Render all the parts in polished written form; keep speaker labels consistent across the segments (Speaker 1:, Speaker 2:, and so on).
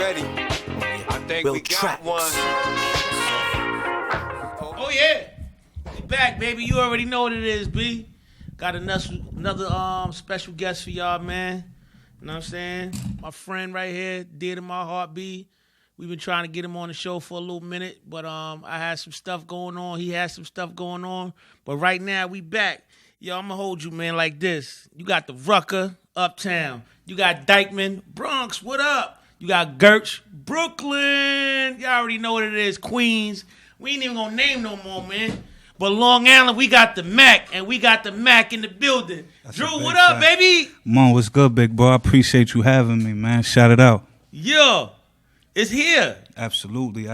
Speaker 1: ready? I think
Speaker 2: Real
Speaker 1: we got
Speaker 2: tracks.
Speaker 1: one.
Speaker 3: Oh yeah, we back, baby. You already know what it is, B. Got another special guest for y'all, man. You know what I'm saying? My friend right here, dear to my heart, B. We've been trying to get him on the show for a little minute, but I had some stuff going on. He had some stuff going on, but right now we back. Yo, I'm gonna hold you, man, like this. You got the Rucker, Uptown. You got Dykeman, Bronx. What up? You got Gertz, Brooklyn. Y'all already know what it is, Queens. We ain't even gonna name no more, man. But Long Island, we got the Mack, and we got the Mack in the building.
Speaker 4: That's
Speaker 3: Drew, what up,
Speaker 4: fact.
Speaker 3: baby?
Speaker 4: Mon, what's good, big bro? I appreciate you having me, man. Shout it out.
Speaker 3: Yo, it's here.
Speaker 4: Absolutely.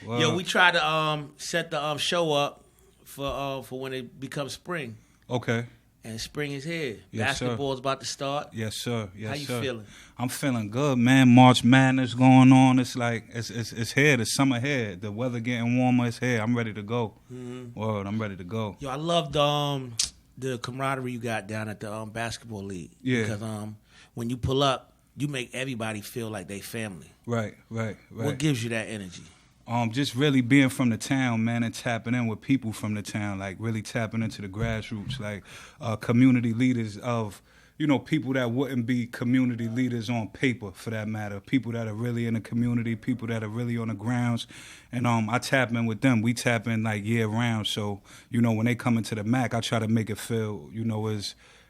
Speaker 4: Word.
Speaker 3: Yo, we try to set the show up for when it becomes spring.
Speaker 4: Okay.
Speaker 3: And spring is here.
Speaker 4: Yes, sir.
Speaker 3: Basketball's about to start.
Speaker 4: Yes, sir.
Speaker 3: How you feeling?
Speaker 4: I'm feeling good, man. March Madness going on. It's like it's here. The summer here. The weather getting warmer. It's here. I'm ready to go.
Speaker 3: Mm-hmm.
Speaker 4: Word. I'm ready to go.
Speaker 3: Yo, I love the camaraderie you got down at the basketball league.
Speaker 4: Yeah.
Speaker 3: Because when you pull up, you make everybody feel like they family.
Speaker 4: Right.
Speaker 3: What gives you that energy?
Speaker 4: Just really being from the town, man, and tapping in with people from the town, like really tapping into the grassroots, like community leaders of, people that wouldn't be community leaders on paper, for that matter, people that are really in the community, people that are really on the grounds, and I tap in with them. We tap in like year round, so when they come into the Mac, I try to make it feel,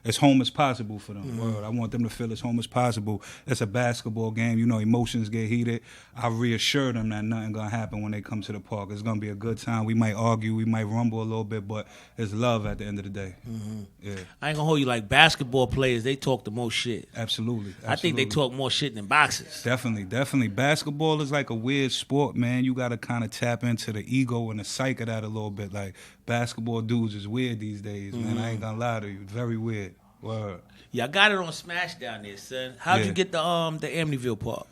Speaker 4: as home as possible for them.
Speaker 3: Mm-hmm.
Speaker 4: Word. I want them to feel as home as possible. It's a basketball game. Emotions get heated. I reassure them that nothing going to happen when they come to the park. It's going to be a good time. We might argue. We might rumble a little bit, but it's love at the end of the day.
Speaker 3: Mm-hmm.
Speaker 4: Yeah.
Speaker 3: I ain't going to hold you, like basketball players, they talk the most shit.
Speaker 4: Absolutely.
Speaker 3: I think they talk more shit than boxers.
Speaker 4: Definitely. Basketball is like a weird sport, man. You got to kind of tap into the ego and the psyche of that a little bit. Like, basketball dudes is weird these days, man. I ain't going to lie to you. Very weird. Word.
Speaker 3: Yeah, I got it on Smash down there, son. How'd you get the Amityville park?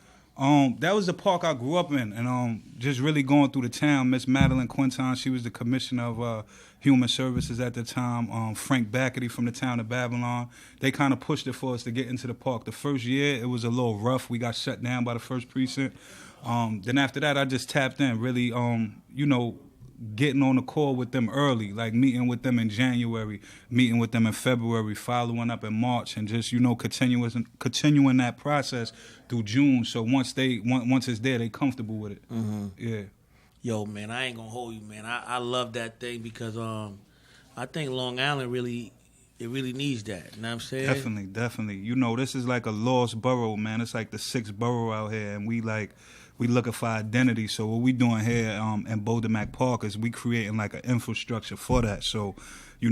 Speaker 4: That was the park I grew up in, and just really going through the town. Miss Madeline Quinton, she was the commissioner of Human Services at the time. Frank Backety from the town of Babylon. They kind of pushed it for us to get into the park. The first year, it was a little rough. We got shut down by the first precinct. Then after that, I just tapped in, really, getting on the call with them early, like meeting with them in January, meeting with them in February, following up in March, and just continuing that process through June. So once it's there, they comfortable with it.
Speaker 3: Mm-hmm.
Speaker 4: Yeah. Yo,
Speaker 3: man, I ain't gonna hold you, man. I love that thing because I think Long Island really needs that. You know what I'm saying?
Speaker 4: Definitely. This is like a lost borough, man. It's like the sixth borough out here, and we looking for identity. So what we doing here in Boulder Mack Park is we creating like an infrastructure for that. So, you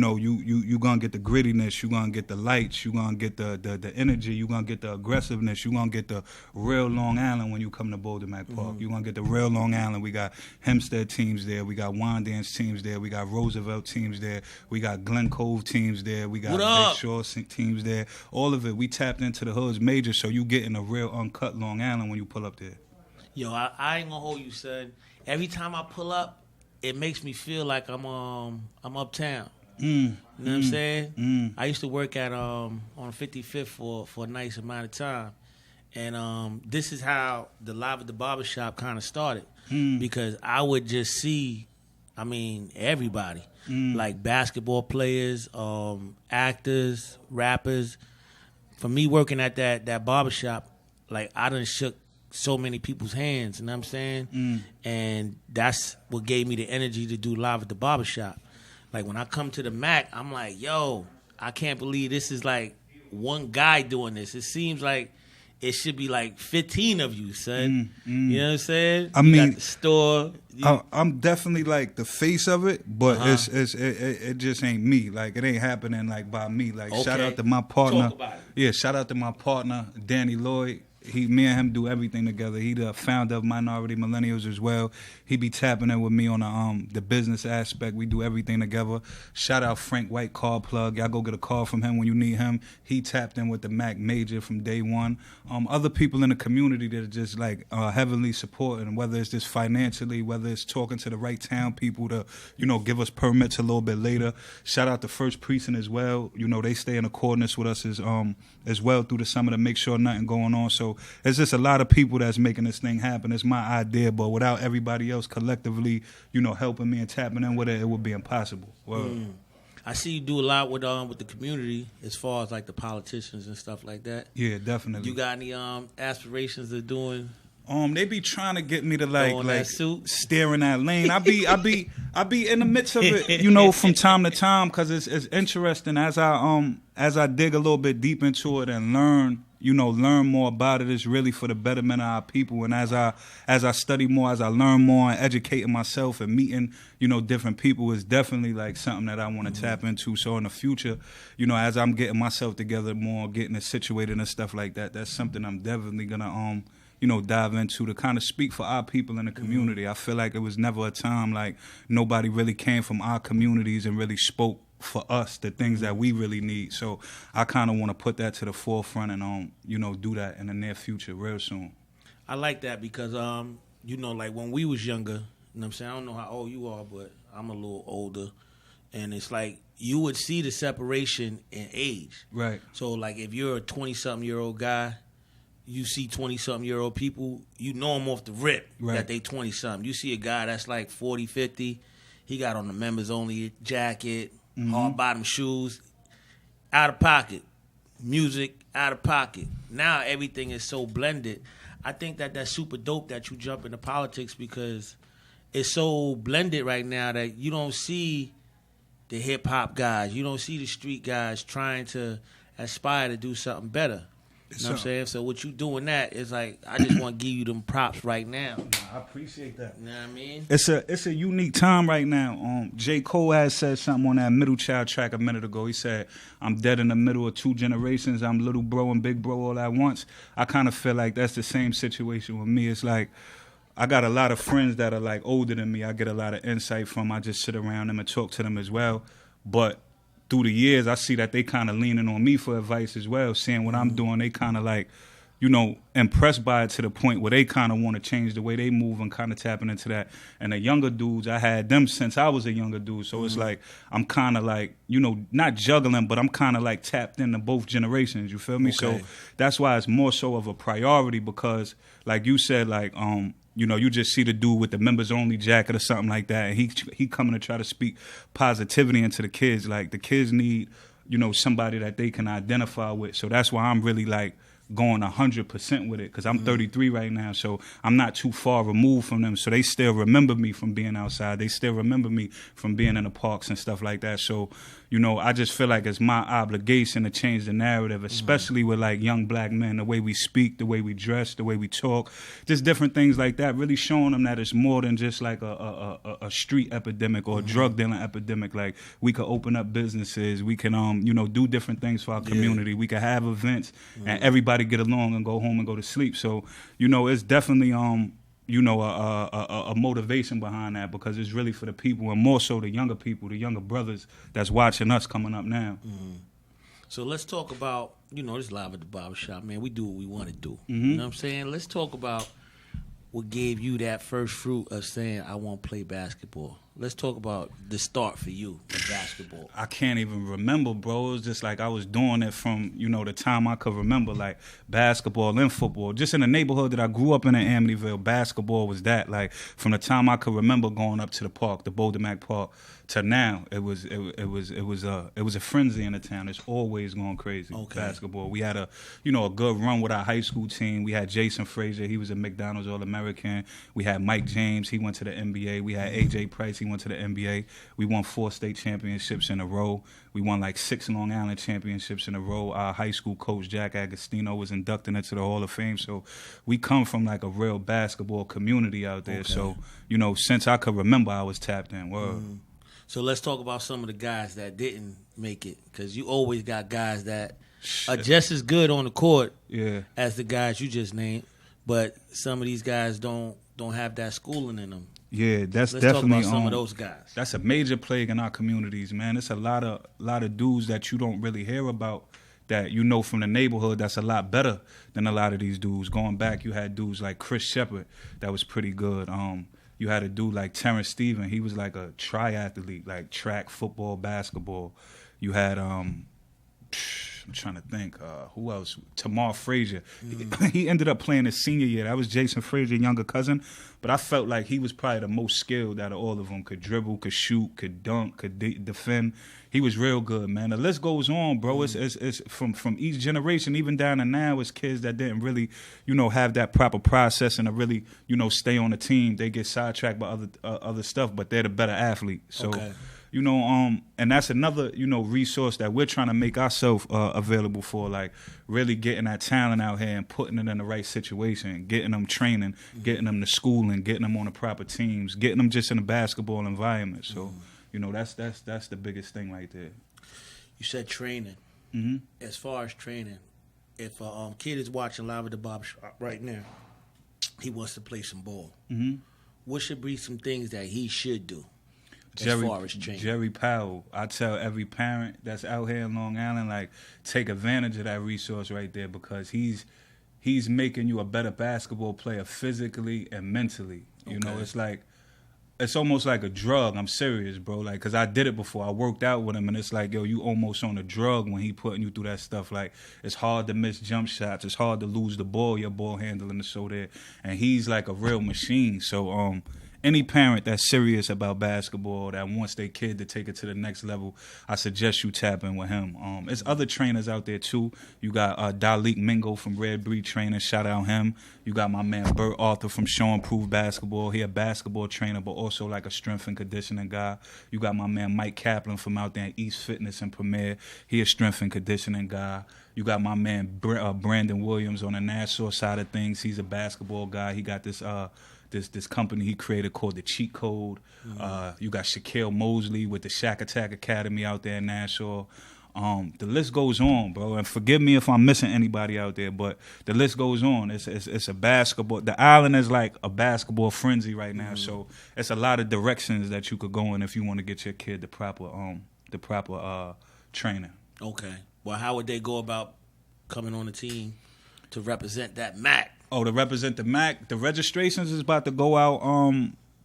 Speaker 4: gonna get the grittiness, you gonna get the lights, you gonna get the energy, you gonna get the aggressiveness, you gonna get the real Long Island when you come to Boulder Mack Park. Mm-hmm. You gonna get the real Long Island. We got Hempstead teams there, we got Wandance teams there, we got Roosevelt teams there, we got Glen Cove teams there, we got Lake Shore teams there. All of it, we tapped into the hoods major, so you getting a real uncut Long Island when you pull up there.
Speaker 3: Yo, I ain't gonna hold you, son. Every time I pull up, it makes me feel like I'm uptown. You know what I'm saying? I used to work at on 55th for a nice amount of time, and this is how the Live at the Barbershop kind of started because I would just see, everybody, like basketball players, actors, rappers. For me working at that barbershop, like I done shook so many people's hands, you know what I'm saying? And that's what gave me the energy to do Live at the Barbershop. Like when I come to the Mac, I'm like, yo, I can't believe this is like one guy doing this. It seems like it should be like 15 of you, son. You know what I'm saying? You got the store.
Speaker 4: I'm definitely like the face of it, but it just ain't me. Like it ain't happening like by me. Like shout out to my partner.
Speaker 3: Talk about it.
Speaker 4: Yeah, shout out to my partner, Danny Lloyd. Me and him do everything together. He the founder of Minority Millennials as well. He be tapping in with me on the business aspect. We do everything together. Shout out Frank White, car plug. Y'all go get a call from him when you need him. He tapped in with the Mac Major from day one. Other people in the community that are just like heavily supporting, whether it's just financially, whether it's talking to the right town people to, give us permits a little bit later. Shout out to First Precinct as well. They stay in accordance with us as well through the summer to make sure nothing going on. So it's just a lot of people that's making this thing happen. It's my idea, but without everybody else collectively, helping me and tapping in with it, it would be impossible.
Speaker 3: I see you do a lot with the community as far as like the politicians and stuff like that.
Speaker 4: Yeah, definitely.
Speaker 3: You got any aspirations of doing?
Speaker 4: They be trying to get me to like
Speaker 3: suit?
Speaker 4: steer in that lane. I be in the midst of it, from time to time, because it's interesting as I dig a little bit deep into it and learn more about it. It's really for the betterment of our people. And as I study more, as I learn more and educating myself and meeting, different people, is definitely like something that I want to tap into. So in the future, as I'm getting myself together more, getting it situated and stuff like that, that's something I'm definitely gonna dive into to kind of speak for our people in the community. I feel like it was never a time like nobody really came from our communities and really spoke for us, the things that we really need. So I kind of want to put that to the forefront and, do that in the near future real soon.
Speaker 3: I like that because, like when we was younger, you know what I'm saying? I don't know how old you are, but I'm a little older. And it's like you would see the separation in age.
Speaker 4: Right.
Speaker 3: So like if you're a 20-something-year-old guy, you see 20-something-year-old people, you know them off the rip that they 20-something. You see a guy that's like 40, 50, he got on the members-only jacket, hard-bottom shoes, out of pocket. Music, out of pocket. Now everything is so blended. I think that's super dope that you jump into politics because it's so blended right now that you don't see the hip-hop guys, you don't see the street guys trying to aspire to do something better. You know what I'm saying? So what you doing that is like, I just want to give you them props right now.
Speaker 4: I appreciate that.
Speaker 3: You know what I mean?
Speaker 4: It's a unique time right now. J. Cole has said something on that Middle Child track a minute ago. He said, I'm dead in the middle of two generations. I'm little bro and big bro all at once. I kind of feel like that's the same situation with me. It's like, I got a lot of friends that are like older than me. I get a lot of insight from. I just sit around them and talk to them as well. But through the years, I see that they kind of leaning on me for advice as well, seeing what I'm doing. They kind of like, impressed by it to the point where they kind of want to change the way they move and kind of tapping into that. And the younger dudes, I had them since I was a younger dude. So it's like, I'm kind of like, not juggling, but I'm kind of like tapped into both generations. You feel me? Okay. So that's why it's more so of a priority because, like you said, like, you just see the dude with the members only jacket or something like that, and he coming to try to speak positivity into the kids. Like the kids need, somebody that they can identify with. So that's why I'm really like going 100% with it because I'm 33 right now, so I'm not too far removed from them. So they still remember me from being outside. They still remember me from being in the parks and stuff like that. So, I just feel like it's my obligation to change the narrative, especially with like young black men, the way we speak, the way we dress, the way we talk, just different things like that, really showing them that it's more than just like a street epidemic or a drug dealing epidemic. Like we could open up businesses, we can do different things for our community. We could have events and everybody get along and go home and go to sleep. So, it's definitely a motivation behind that because it's really for the people and more so the younger people, the younger brothers that's watching us coming up now.
Speaker 3: So let's talk about, this live at the barbershop, man. We do what we want to do. You know what I'm saying? Let's talk about what gave you that first fruit of saying, I want to play basketball. Let's talk about the start for you with basketball.
Speaker 4: I can't even remember, bro. It was just like I was doing it from, the time I could remember, like basketball and football. Just in the neighborhood that I grew up in Amityville, basketball was that. Like from the time I could remember going up to the park, the Boulder Mack Park, to now, it was a frenzy in the town. It's always going crazy. Basketball. We had a good run with our high school team. We had Jason Frazier. He was a McDonald's All-American. We had Mike James. He went to the NBA. We had AJ Price. He went to the NBA. We won 4 state championships in a row. We won like 6 Long Island championships in a row. Our high school coach, Jack Agostino, was inducted into the Hall of Fame. So we come from like a real basketball community out there. So, since I could remember, I was tapped in. Word.
Speaker 3: So let's talk about some of the guys that didn't make it because you always got guys that are just as good on the court as the guys you just named, but some of these guys don't have that schooling in them.
Speaker 4: Yeah, that's
Speaker 3: Let's
Speaker 4: definitely
Speaker 3: talk about some of those guys.
Speaker 4: That's a major plague in our communities, man. It's a lot of dudes that you don't really hear about that from the neighborhood that's a lot better than a lot of these dudes. Going back, you had dudes like Chris Shepard that was pretty good. You had a dude like Terrence Steven. He was like a triathlete, like track, football, basketball. You had, let I'm trying to think. Who else? Tamar Frazier. He ended up playing his senior year. That was Jason Frazier, younger cousin. But I felt like he was probably the most skilled out of all of them. Could dribble, could shoot, could dunk, could defend. He was real good, man. The list goes on, bro. It's from each generation, even down to now, it's kids that didn't really, have that proper processing to really, stay on the team. They get sidetracked by other stuff, but they're the better athlete. So,
Speaker 3: okay.
Speaker 4: And that's another, resource that we're trying to make ourselves available for, like really getting that talent out here and putting it in the right situation, getting them training, getting them to schooling, getting them on the proper teams, getting them just in a basketball environment. So, that's the biggest thing right there.
Speaker 3: You said training.
Speaker 4: Mm-hmm.
Speaker 3: As far as training, if a kid is watching Live at the Barber Shop right now, he wants to play some ball.
Speaker 4: Mm-hmm.
Speaker 3: What should be some things that he should do? As far as training.
Speaker 4: Jerry Powell, I tell every parent that's out here in Long Island, like, take advantage of that resource right there, because he's making you a better basketball player physically and mentally. It's almost like a drug. I'm serious, bro. Like, because I did it before. I worked out with him, and it's like, yo, you almost on a drug when he putting you through that stuff. Like, it's hard to miss jump shots. It's hard to lose the ball. Your ball handling is so there. And he's like a real machine. So, any parent that's serious about basketball, that wants their kid to take it to the next level, I suggest you tap in with him. There's other trainers out there, too. You got Dalik Mingo from Red Breed Training. Shout out him. You got my man Bert Arthur from Show and Prove Basketball. He a basketball trainer, but also like a strength and conditioning guy. You got my man Mike Kaplan from out there in East Fitness and Premier. He a strength and conditioning guy. You got my man Brandon Williams on the Nassau side of things. He's a basketball guy. He got this company he created called the Cheat Code. You got Shaquille Mosley with the Shaq Attack Academy out there in Nassau. The list goes on, bro. And forgive me if I'm missing anybody out there, but the list goes on. It's a basketball. The island is like a basketball frenzy right now. So it's a lot of directions that you could go in if you want to get your kid the proper training.
Speaker 3: Okay. Well, how would they go about coming on the team to represent that Mack?
Speaker 4: Oh, to represent the Mack, the registrations is about to go out,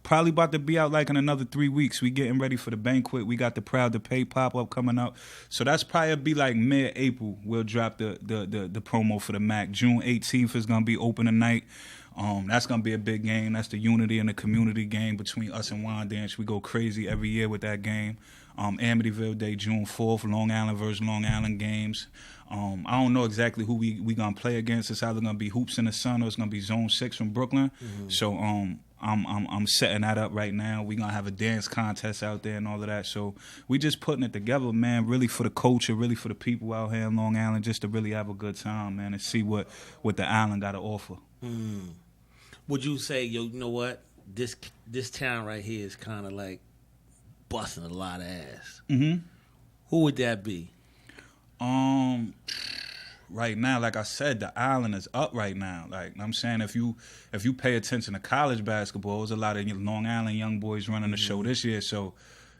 Speaker 4: probably about to be out like in another 3 weeks. We getting ready for the banquet. We got the Proud to Pay pop-up coming up. So that's probably be like mid-April. We'll drop the promo for the Mack. June 18th is going to be opening night. That's going to be a big game. That's the unity and the community game between us and Wyandanch. We go crazy every year with that game. Amityville Day, June 4th, Long Island versus Long Island games. I don't know exactly who we going to play against. It's either going to be Hoops in the Sun or it's going to be Zone 6 from Brooklyn. Mm-hmm. So I'm setting that up right now. We're going to have a dance contest out there and all of that. So we just putting it together, man, really for the culture, really for the people out here in Long Island, just to really have a good time, man, and see what the island got to offer.
Speaker 3: Mm. Would you say, you know what, this town right here is kind of like busting a lot of ass?
Speaker 4: Mm-hmm.
Speaker 3: Who would that be?
Speaker 4: Right now, like I said, the island is up right now. Like I'm saying, if you pay attention to college basketball, there's a lot of Long Island young boys running the show this year. So,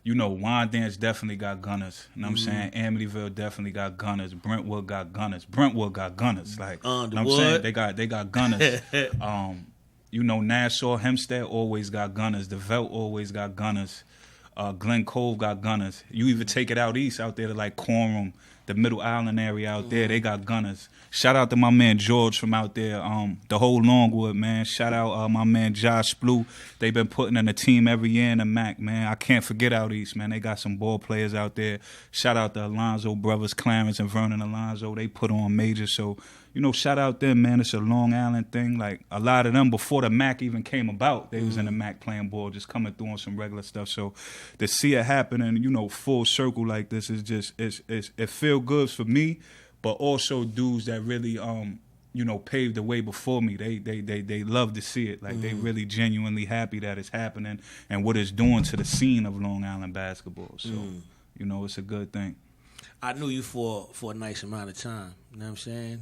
Speaker 4: Wyandanch definitely got gunners. You know what I'm saying? Amityville definitely got gunners. Brentwood got gunners. Brentwood got gunners. Like you know what I'm saying, they got gunners. Nassau, Hempstead always got gunners. The Velt always got gunners. Glen Cove got gunners. You even take it out east, out there to like Coram, the Middle Island area out there, they got gunners. Shout out to my man George from out there, the whole Longwood, man. Shout out my man Josh Blue. They been putting in a team every year in the Mack, man. I can't forget out east, man. They got some ball players out there. Shout out to Alonzo brothers, Clarence and Vernon Alonzo. They put on major, so shout out them, man. It's a Long Island thing. Like a lot of them before the Mack even came about, they was in the Mack playing ball, just coming through on some regular stuff. So to see it happening, full circle like this is just it feel good for me, but also dudes that really paved the way before me. They love to see it. Like they really genuinely happy that it's happening and what it's doing to the scene of Long Island basketball. So it's a good thing.
Speaker 3: I knew you for a nice amount of time. You know what I'm saying?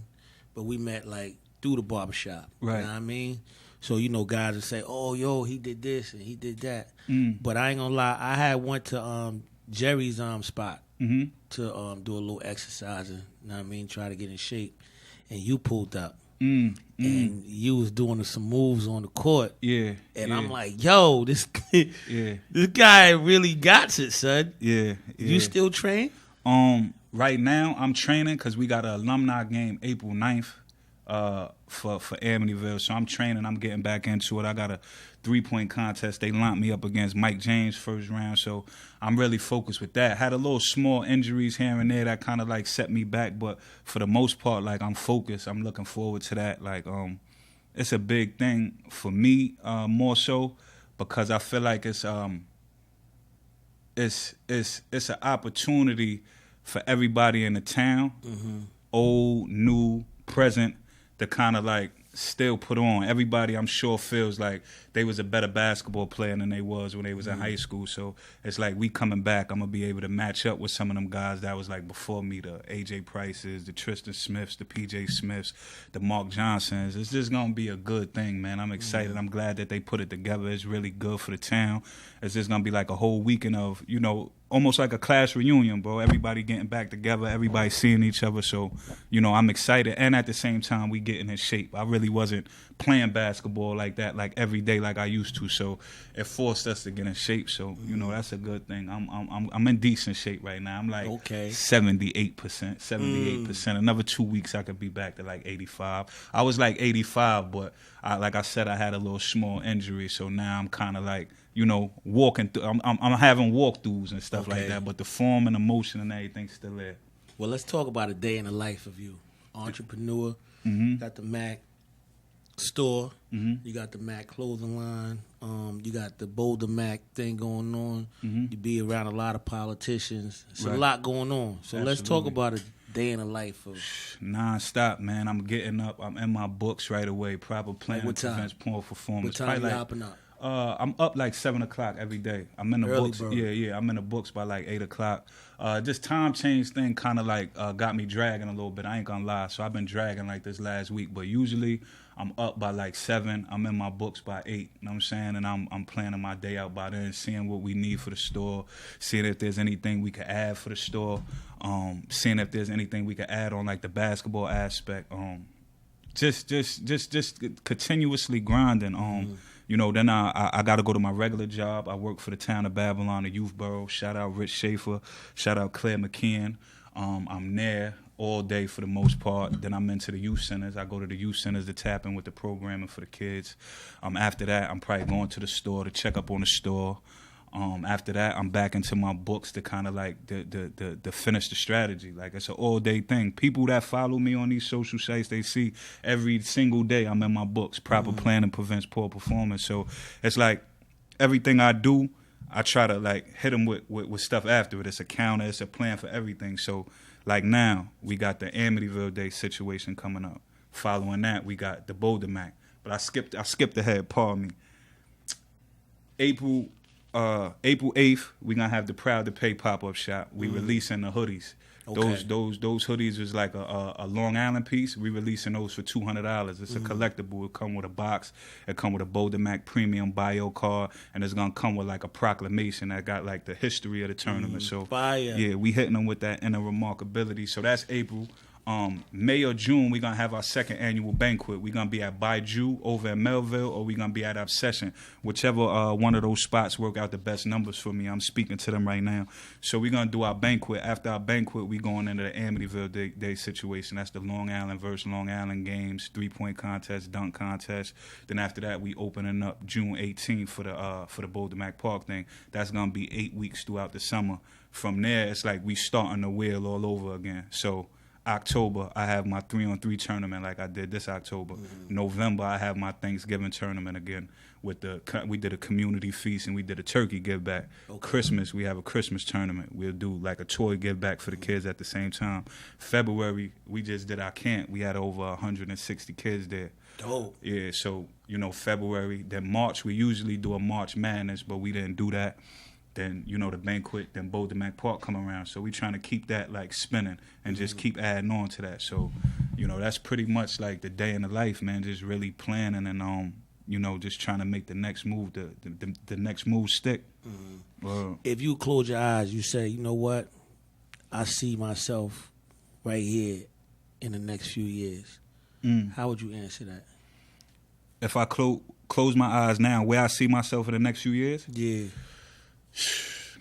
Speaker 3: But we met like through the barbershop.
Speaker 4: Right.
Speaker 3: You know what I mean? So, guys would say, oh, yo, he did this and he did that. But I ain't gonna lie, I had went to Jerry's spot to do a little exercising, you know what I mean, try to get in shape. And you pulled up. And you was doing some moves on the court.
Speaker 4: Yeah.
Speaker 3: And I'm like, yo, this this guy really got it, son.
Speaker 4: Yeah.
Speaker 3: You still train?
Speaker 4: Right now, I'm training because we got an alumni game April 9th for Amityville. So I'm training. I'm getting back into it. I got a 3-point contest. They lumped me up against Mike James first round. So I'm really focused with that. Had a little small injuries here and there that kind of like set me back. But for the most part, like I'm focused. I'm looking forward to that. Like it's a big thing for me more so because I feel like it's an opportunity for everybody in the town, old, new, present, to kind of like still put on. Everybody, I'm sure, feels like they was a better basketball player than they was when they was in high school. So it's like we coming back. I'm going to be able to match up with some of them guys that was like before me, the A.J. Prices, the Tristan Smiths, the P.J. Smiths, the Mark Johnsons. It's just going to be a good thing, man. I'm excited. I'm glad that they put it together. It's really good for the town. It's just going to be like a whole weekend of, you know, almost like a class reunion, bro. Everybody getting back together, everybody seeing each other. So, you know, I'm excited. And at the same time, we getting in shape. I really wasn't playing basketball like that, like every day like I used to. So it forced us to get in shape. So, you know, that's a good thing. I'm in decent shape right now. I'm like 78%. Another 2 weeks I could be back to like 85. I was like 85, but like I said, I had a little small injury. So now I'm kind of like, you know, walking through. I'm having walkthroughs and stuff like that, but the form and emotion and everything's still there.
Speaker 3: Well, let's talk about a day in the life of you. Entrepreneur, got the Mack store, you got the Mack clothing line, you got the Boulder Mack thing going on. You be around a lot of politicians. It's a lot going on. So let's talk about a day in the life of
Speaker 4: non-stop, man. I'm getting up. I'm in my books right away. Proper planning prevents poor performance.
Speaker 3: What time you hopping up?
Speaker 4: I'm up like 7 o'clock every day. I'm in the
Speaker 3: Early
Speaker 4: books.
Speaker 3: bird.
Speaker 4: Yeah. I'm in the books by like 8 o'clock. This time change thing kind of like got me dragging a little bit. I ain't gonna lie. So I've been dragging like this last week. But usually I'm up by like 7. I'm in my books by 8. You know what I'm saying? And I'm planning my day out by then, seeing what we need for the store, seeing if there's anything we could add for the store, seeing if there's anything we could add on like the basketball aspect. Just continuously grinding. You know, then I got to go to my regular job. I work for the town of Babylon, the youth borough. Shout out Rich Schaefer. Shout out Claire McKeon. I'm there all day for the most part. Then I'm into the youth centers. I go to the youth centers to tap in with the programming for the kids. After that, I'm probably going to the store to check up on the store. After that, I'm back into my books to kind of like the finish the strategy. Like it's an all day thing. People that follow me on these social sites, they see every single day I'm in my books. Proper planning prevents poor performance. So it's like everything I do, I try to like hit them with stuff after it. It's a counter. It's a plan for everything. So like now we got the Amityville Day situation coming up. Following that, we got the Boulder Mack. But I skipped ahead. Pardon me. April 8th, we're going to have the Proud to Pay pop-up shop. We releasing the hoodies. Okay. Those hoodies was like a Long Island piece. We releasing those for $200. It's a collectible. It come with a box. It come with a Boulder Mack premium bio card, and it's gonna come with like a proclamation that got like the history of the tournament. So
Speaker 3: fire.
Speaker 4: Yeah, we hitting them with that inner remarkability. So that's April. May or June, we're going to have our second annual banquet. We're going to be at Baiju over in Melville, or we're going to be at Obsession. Whichever one of those spots work out the best numbers for me. I'm speaking to them right now. So we're going to do our banquet. After our banquet, we're going into the Amityville Day situation. That's the Long Island versus Long Island games, 3-point contest, dunk contest. Then after that, we opening up June 18th for the Boulder Mack Park thing. That's going to be 8 weeks throughout the summer. From there, it's like we starting the wheel all over again. So October, I have my 3-on-3 tournament like I did this October. November, I have my Thanksgiving tournament again. We did a community feast and we did a turkey give back. Okay. Christmas, we have a Christmas tournament. We'll do like a toy give back for the kids at the same time. February, we just did our camp. We had over 160 kids there.
Speaker 3: Dope.
Speaker 4: Yeah, so, February. Then March, we usually do a March Madness, but we didn't do that. Then, the banquet, then Boulder Mack Park come around. So we trying to keep that, like, spinning and just keep adding on to that. So, that's pretty much, like, the day in the life, man, just really planning and, just trying to make the next move, the next move stick.
Speaker 3: If you close your eyes, you say, you know what, I see myself right here in the next few years. How would you answer that?
Speaker 4: If I close my eyes now, where I see myself in the next few years?
Speaker 3: Yeah.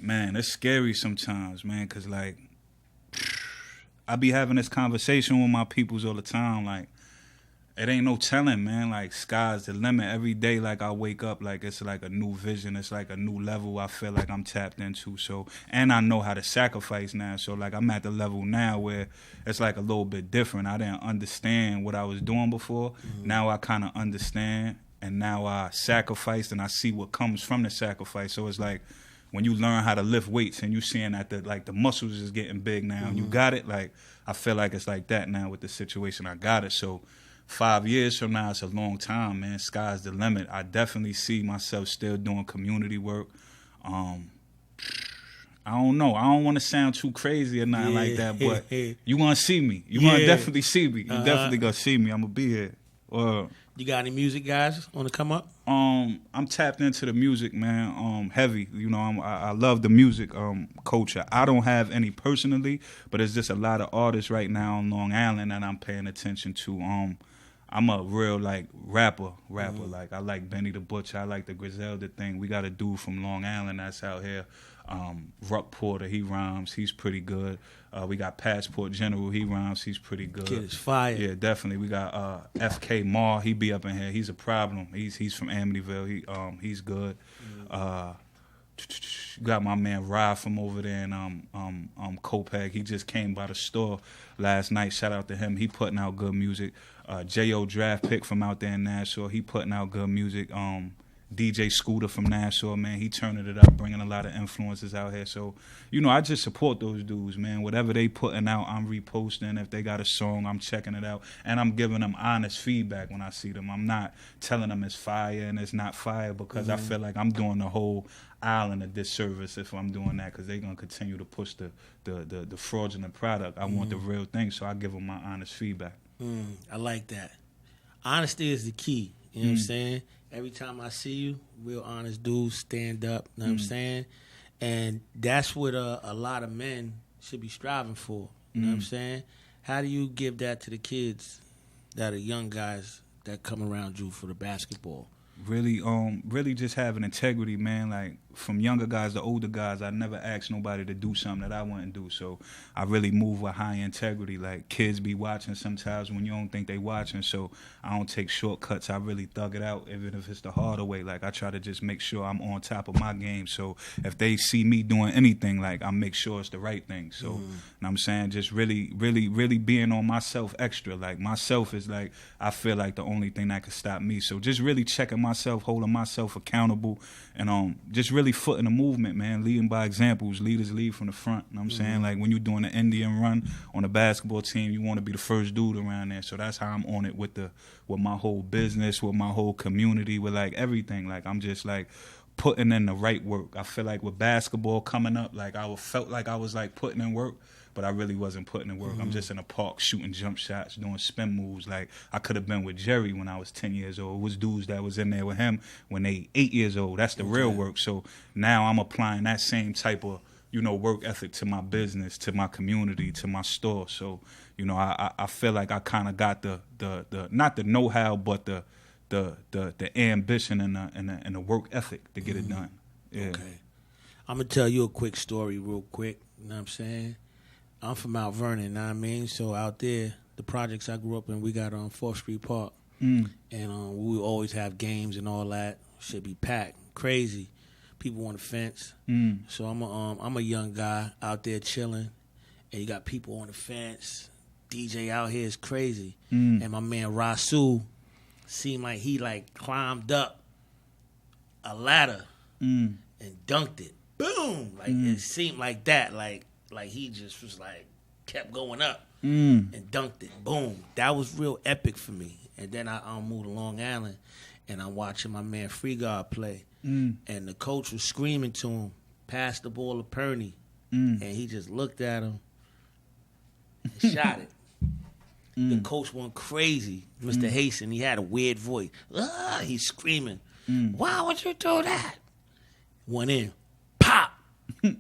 Speaker 4: Man, it's scary sometimes, man, because, like, I be having this conversation with my peoples all the time. Like, it ain't no telling, man. Like, sky's the limit. Every day, like, I wake up, like, it's like a new vision. It's like a new level I feel like I'm tapped into. So, and I know how to sacrifice now. So, like, I'm at the level now where it's like a little bit different. I didn't understand what I was doing before. Mm-hmm. Now I kind of understand. And now I sacrificed and I see what comes from the sacrifice. So, it's like when you learn how to lift weights and you seeing that the muscles is getting big now and you got it, like, I feel like it's like that now with the situation. I got it. So, 5 years from now, it's a long time, man. Sky's the limit. I definitely see myself still doing community work. I don't know. I don't want to sound too crazy or nothing like that, but you gonna see me. You gonna definitely see me. You definitely gonna see me. I'm gonna be here.
Speaker 3: You got any music guys want to come up?
Speaker 4: I'm tapped into the music, man. Heavy. You know, I love the music culture. I don't have any personally, but it's just a lot of artists right now on Long Island that I'm paying attention to. I'm a real like rapper. Like I like Benny the Butcher. I like the Griselda thing. We got a dude from Long Island that's out here. Ruck Porter, he rhymes. He's pretty good. We got Passport General. He rhymes. He's pretty good.
Speaker 3: Kid is fire.
Speaker 4: Yeah, definitely. We got FK Mar. He be up in here. He's a problem. He's from Amityville. He's good. Got my man Rod from over there in Copeg. He just came by the store last night. Shout out to him. He putting out good music. J.O. Draft Pick from out there in Nassau. He putting out good music. DJ Scooter from Nassau, man, he turning it up, bringing a lot of influences out here. So, you know, I just support those dudes, man. Whatever they putting out, I'm reposting. If they got a song, I'm checking it out. And I'm giving them honest feedback when I see them. I'm not telling them it's fire and it's not fire because I feel like I'm doing the whole island a disservice if I'm doing that because they're going to continue to push the fraudulent product. I want the real thing, so I give them my honest feedback.
Speaker 3: I like that. Honesty is the key. You know what I'm saying? Every time I see you, real honest dudes, stand up, you know what I'm saying? And that's what a lot of men should be striving for, you know what I'm saying? How do you give that to the kids that are young guys that come around you for the basketball? Really just having integrity, man. Like, from younger guys to older guys, I never asked nobody to do something that I wouldn't do. So I really move with high integrity. Like, kids be watching sometimes when you don't think they watching. So I don't take shortcuts. I really thug it out, even if it's the harder way. Like, I try to just make sure I'm on top of my game. So if they see me doing anything, like, I make sure it's the right thing. So, you know what I'm saying? Just really being on myself extra. Like, myself is, like, I feel like the only thing that could stop me. So just really checking myself, holding myself accountable, and just really footing the movement, man, leading by examples. Leaders lead from the front, you know what I'm saying? Like, when you're doing an Indian run on a basketball team, you want to be the first dude around there. So that's how I'm on it with my whole business, with my whole community, with, like, everything. Like, I'm just, like, putting in the right work. I feel like with basketball coming up, like, I felt like I was, like, putting in work, but I really wasn't putting in work. I'm just in a park shooting jump shots, doing spin moves. Like, I could have been with Jerry when I was 10 years old. It was dudes that was in there with him when they 8 years old. That's the real work. So now I'm applying that same type of, you know, work ethic to my business, to my community, to my store. So, you know, I feel like I kind of got the not the know-how, but the ambition and the work ethic to get it done. Yeah. Okay. I'm going to tell you a quick story real quick. You know what I'm saying? I'm from Mount Vernon, you know what I mean? So out there, the projects I grew up in, we got on 4th Street Park. And we would always have games and all that. Should be packed. Crazy. People on the fence. So I'm a young guy out there chilling. And you got people on the fence. DJ out here is crazy. And my man Rasul seemed like he, like, climbed up a ladder and dunked it. Boom! Like, it seemed like that. Like he just was like, kept going up and dunked it. Boom. That was real epic for me. And then I moved to Long Island and I'm watching my man Free God play. And the coach was screaming to him, pass the ball to Perney. And he just looked at him and shot it. The coach went crazy. Mr. Hasten, he had a weird voice. He's screaming, why would you do that? Went in. Pop!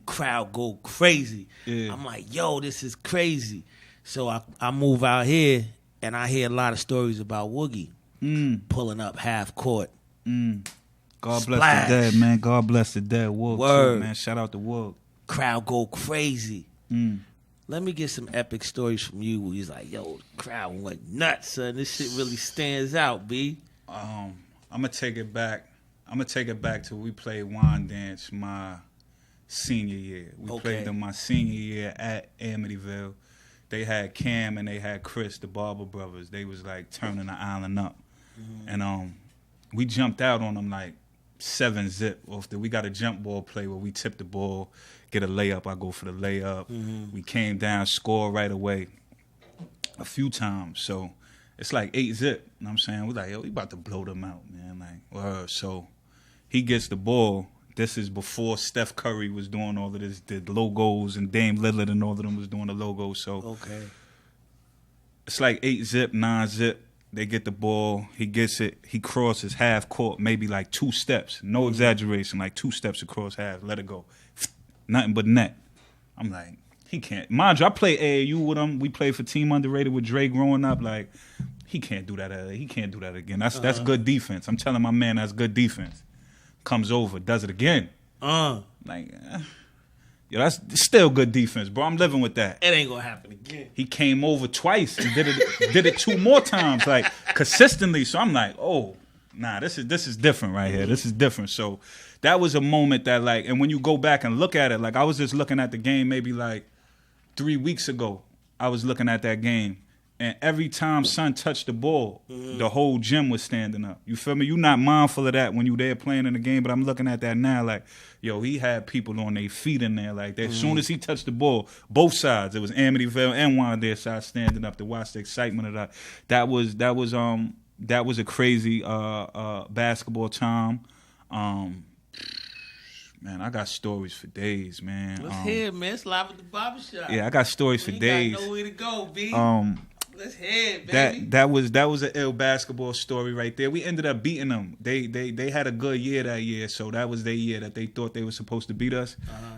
Speaker 3: Crowd go crazy. I'm like, yo, this is crazy. So I move out here and I hear a lot of stories about Woogie pulling up half court.
Speaker 4: God bless the dead, man. God bless the dead. Woog, too, man. Shout out to Woog.
Speaker 3: Crowd go crazy. Let me get some epic stories from you where he's like, yo, the crowd went nuts, son. This shit really stands out, B.
Speaker 4: I'm gonna take it back. To we played Wine Dance my senior year. We played them my senior year at Amityville. They had Cam and they had Chris, the Barber brothers. They was like turning the island up. And we jumped out on them like 7-zip. We got a jump ball play where we tip the ball, get a layup, I go for the layup. We came down, score right away a few times. So it's like 8-zip. You know what I'm saying? We're like, yo, we about to blow them out, man. Like, so he gets the ball. This is before Steph Curry was doing all of this, the logos, and Dame Lillard and all of them was doing the logos. So it's like 8-zip, 9-zip. They get the ball. He gets it. He crosses half court, maybe like 2 steps. No exaggeration, like 2 steps across half. Let it go. Nothing but net. I'm like, he can't. Mind you, I play AAU with him. We played for Team Underrated with Dre growing up. Like, he can't do that. He can't do that again. That's good defense. I'm telling my man that's good defense. Comes over, does it again. Like, yo, that's still good defense, bro. I'm living with that.
Speaker 3: It ain't gonna happen again.
Speaker 4: He came over twice and did it 2 more times, like consistently. So I'm like, oh, nah, this is different right here. This is different. So that was a moment that, like, and when you go back and look at it, like I was just looking at the game maybe like 3 weeks ago. I was looking at that game. And every time Son touched the ball, the whole gym was standing up. You feel me? You're not mindful of that when you're there playing in the game, but I'm looking at that now like, yo, he had people on their feet in there. Like, as soon as he touched the ball, both sides, it was Amityville and Wyandotte side standing up to watch the excitement of that. That was a crazy basketball time. Man, I got stories for days, man.
Speaker 3: Let's hear it, man. It's live at the barbershop.
Speaker 4: Yeah, I got stories for days.
Speaker 3: You got nowhere to go, B. Let's hear it, baby.
Speaker 4: That was an ill basketball story right there. We ended up beating them. They had a good year that year, so that was their year that they thought they were supposed to beat us,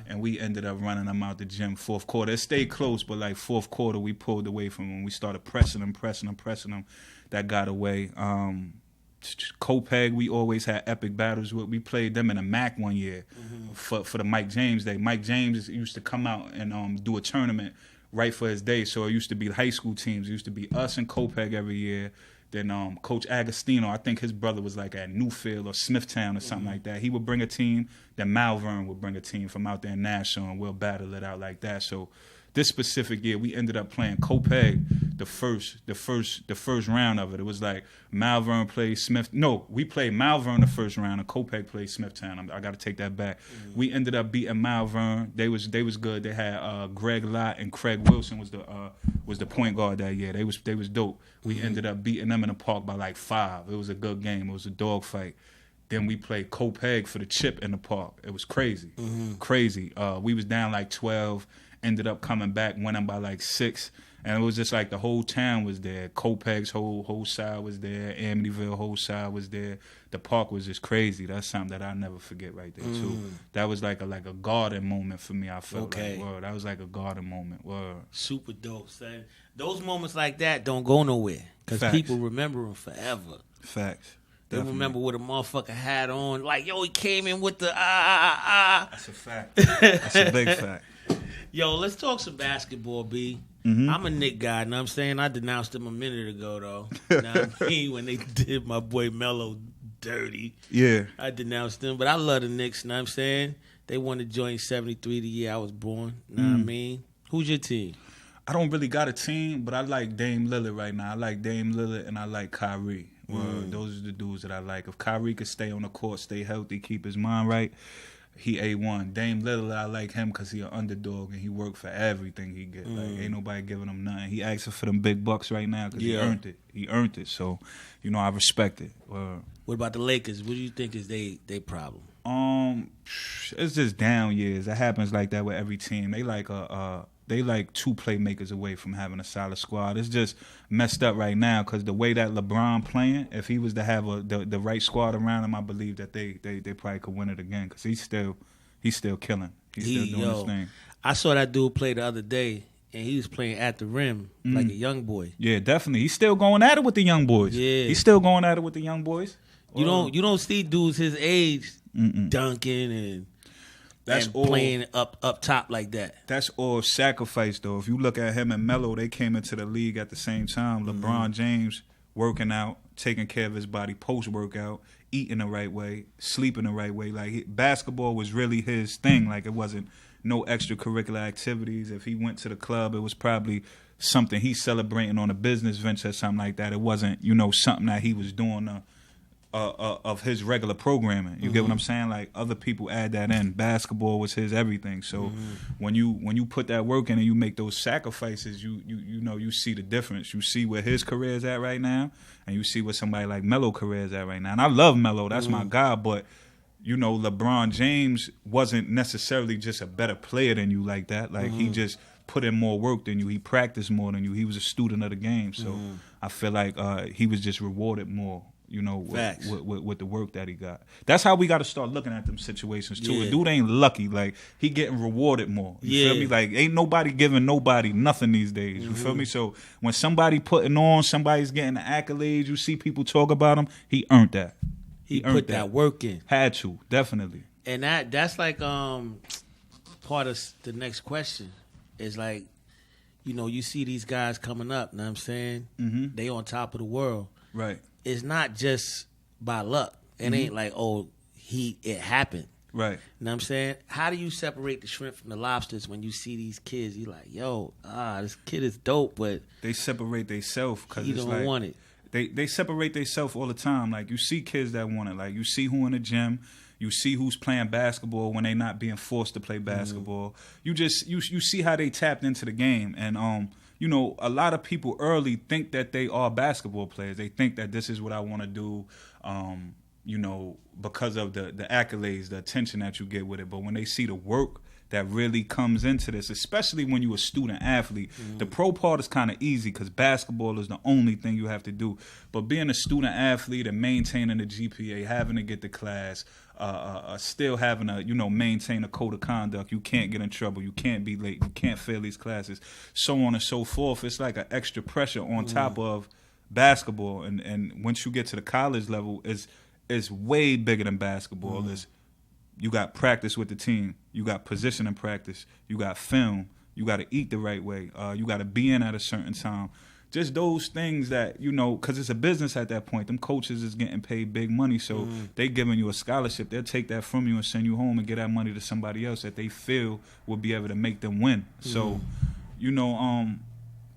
Speaker 4: and we ended up running them out the gym fourth quarter. It stayed close, but like fourth quarter, we pulled away from them. We started pressing them. That got away. Copeg, we always had epic battles with. We played them in a Mack one year for the Mike James Day. Mike James used to come out and do a tournament right for his day. So it used to be high school teams. It used to be us and Copeg every year. Then Coach Agostino, I think his brother was like at Newfield or Smithtown or something like that. He would bring a team. Then Malvern would bring a team from out there in Nassau, and we'll battle it out like that. So this specific year, we ended up playing Copeg the first round of it. It was like Malvern played Smith. No, we played Malvern the first round, and Copeg played Smithtown. I got to take that back. We ended up beating Malvern. They was good. They had Greg Lott and Craig Wilson was the point guard that year. They was dope. We ended up beating them in the park by like 5. It was a good game. It was a dog fight. Then we played Copeg for the chip in the park. It was crazy, crazy. We was down like 12. Ended up coming back, winning by like 6, and it was just like the whole town was there. Copeg's whole side was there. Amityville whole side was there. The park was just crazy. That's something that I'll never forget right there too. That was like a garden moment for me. I felt like, word. That was like a garden moment. Word.
Speaker 3: Super dope, son. Those moments like that don't go nowhere because people remember them forever.
Speaker 4: Facts.
Speaker 3: They remember what a motherfucker had on. Like, yo, he came in with the
Speaker 4: That's a fact. That's a big fact.
Speaker 3: Yo, let's talk some basketball, B. I'm a Knick guy, know what I'm saying? I denounced him a minute ago, though. Know what I mean? When they did my boy Melo dirty.
Speaker 4: Yeah.
Speaker 3: I denounced them, but I love the Knicks, know what I'm saying? They won the joint 73 the year I was born, know what I mean? Who's your team?
Speaker 4: I don't really got a team, but I like Dame Lillard right now. I like Dame Lillard and I like Kyrie. Those are the dudes that I like. If Kyrie could stay on the court, stay healthy, keep his mind right, he A1. Dame Lillard, I like him because he an underdog and he worked for everything he get. Like, ain't nobody giving him nothing. He asking for them big bucks right now because he earned it. He earned it. So, I respect it.
Speaker 3: What about the Lakers? What do you think is they problem?
Speaker 4: It's just down years. It happens like that with every team. They like 2 playmakers away from having a solid squad. It's just messed up right now because the way that LeBron playing, if he was to have the right squad around him, I believe that they probably could win it again because he's still killing. He's still doing his thing.
Speaker 3: I saw that dude play the other day, and he was playing at the rim like a young boy.
Speaker 4: Yeah, definitely. He's still going at it with the young boys.
Speaker 3: Yeah, he's
Speaker 4: still going at it with the young boys.
Speaker 3: You don't see dudes his age dunking and. and playing up top like that.
Speaker 4: That's all sacrifice, though. If you look at him and Melo, they came into the league at the same time. LeBron James working out, taking care of his body post-workout, eating the right way, sleeping the right way. Like, basketball was really his thing. Like, it wasn't no extracurricular activities. If he went to the club, it was probably something he's celebrating on a business venture or something like that. It wasn't, something that he was doing of his regular programming. You get what I'm saying? Like, other people add that in. Basketball was his everything. So when you put that work in and you make those sacrifices, you see the difference. You see where his career is at right now, and you see where somebody like Melo career is at right now. And I love Melo. That's my guy. But LeBron James wasn't necessarily just a better player than you like that. Like, he just put in more work than you. He practiced more than you. He was a student of the game. So I feel like he was just rewarded more, with the work that he got. That's how we got to start looking at them situations, too. A dude ain't lucky. Like, he getting rewarded more. You feel me? Like, ain't nobody giving nobody nothing these days. You feel me? So when somebody putting on, somebody's getting the accolades, you see people talk about him, he earned that.
Speaker 3: He put that work in.
Speaker 4: Had to, definitely.
Speaker 3: And that's like part of the next question is like, you see these guys coming up, know what I'm saying? They on top of the world.
Speaker 4: Right.
Speaker 3: It's not just by luck. It ain't like, it happened.
Speaker 4: Right.
Speaker 3: You know what I'm saying? How do you separate the shrimp from the lobsters when you see these kids? You like, this kid is dope, but
Speaker 4: they separate themselves because it's
Speaker 3: don't want it.
Speaker 4: They separate themselves all the time. Like, you see kids that want it. Like, you see who in the gym. You see who's playing basketball when they not being forced to play basketball. You see how they tapped into the game. And, a lot of people early think that they are basketball players. They think that this is what I want to do, because of the accolades, the attention that you get with it. But when they see the work that really comes into this, especially when you're a student athlete. The pro part is kind of easy because basketball is the only thing you have to do. But being a student athlete and maintaining the GPA, having to get to class, still having to, maintain a code of conduct. You can't get in trouble. You can't be late. You can't fail these classes, so on and so forth. It's like an extra pressure on top of basketball. And once you get to the college level, it's way bigger than basketball. You got practice with the team. You got position in practice. You got film. You got to eat the right way. You got to be in at a certain time. Just those things that, because it's a business at that point. Them coaches is getting paid big money, so they giving you a scholarship. They'll take that from you and send you home and get that money to somebody else that they feel will be able to make them win. So,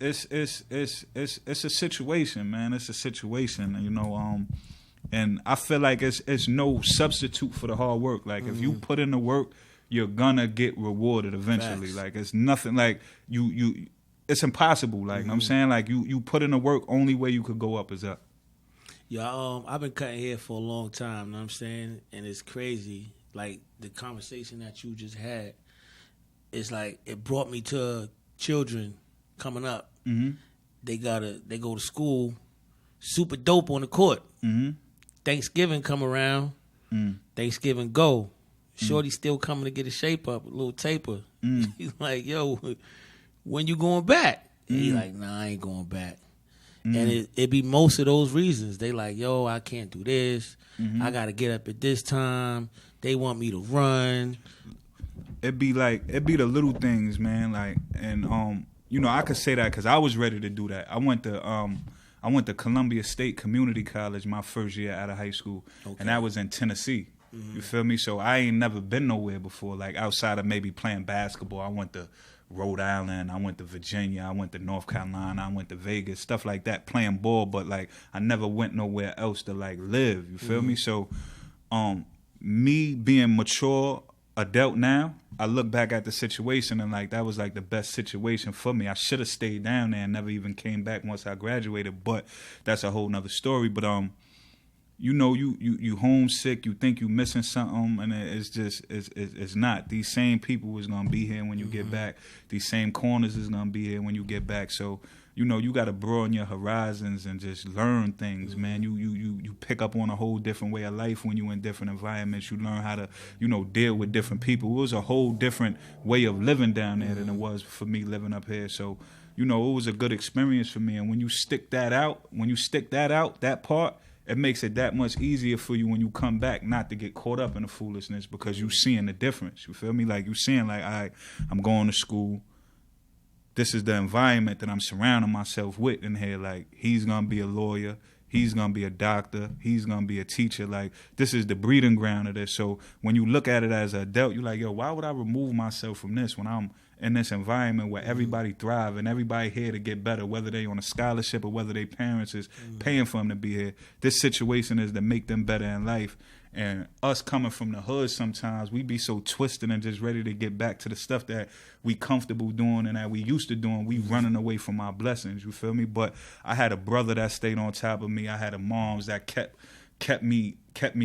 Speaker 4: it's a situation, man. It's a situation, and I feel like it's no substitute for the hard work. Like, if you put in the work, you're gonna get rewarded eventually.
Speaker 3: Facts.
Speaker 4: Like, it's nothing like you it's impossible. Like, I'm saying, like, you put in the work, only way you could go up is up.
Speaker 3: Yeah, I've been cutting hair for a long time, know what I'm saying? And it's crazy. Like, the conversation that you just had, it's like, it brought me to children coming up. They go to school, super dope on the court. Thanksgiving come around, Thanksgiving go. Shorty still coming to get his shape up, a little taper. He's like, yo, when you going back? And he's like, nah, I ain't going back. And it be most of those reasons. They like, yo, I can't do this. I got to get up at this time. They want me to run.
Speaker 4: It be the little things, man. Like, and I could say that because I was ready to do that. I went to Columbia State Community College my first year out of high school, and that was in Tennessee. You feel me? So I ain't never been nowhere before, like, outside of maybe playing basketball. I went to Rhode Island, I went to Virginia, I went to North Carolina, I went to Vegas, stuff like that, playing ball, but, like, I never went nowhere else to, like, live. You feel me? So me being mature adult now, I look back at the situation and, like, that was, like, the best situation for me. I should have stayed down there and never even came back once I graduated, but that's a whole nother story. But you homesick, you think you missing something, and it's not. These same people is gonna be here when you get back. These same corners is gonna be here when you get back. So you got to broaden your horizons and just learn things, man. You pick up on a whole different way of life when you in different environments. You learn how to deal with different people. It was a whole different way of living down there than it was for me living up here. So it was a good experience for me. And when you stick that out, that part, it makes it that much easier for you when you come back not to get caught up in the foolishness because you seeing the difference. You feel me? Like you seeing like, all right, I'm going to school. This is the environment that I'm surrounding myself with in here. Like he's going to be a lawyer. He's going to be a doctor. He's going to be a teacher. Like, this is the breeding ground of this. So when you look at it as an adult, you're like, yo, why would I remove myself from this when I'm in this environment where everybody thrive and everybody here to get better, whether they on a scholarship or whether their parents is paying for them to be here. This situation is to make them better in life. And us coming from the hood sometimes, we be so twisted and just ready to get back to the stuff that we comfortable doing and that we used to doing. We running away from our blessings, you feel me? But I had a brother that stayed on top of me. I had a moms that kept me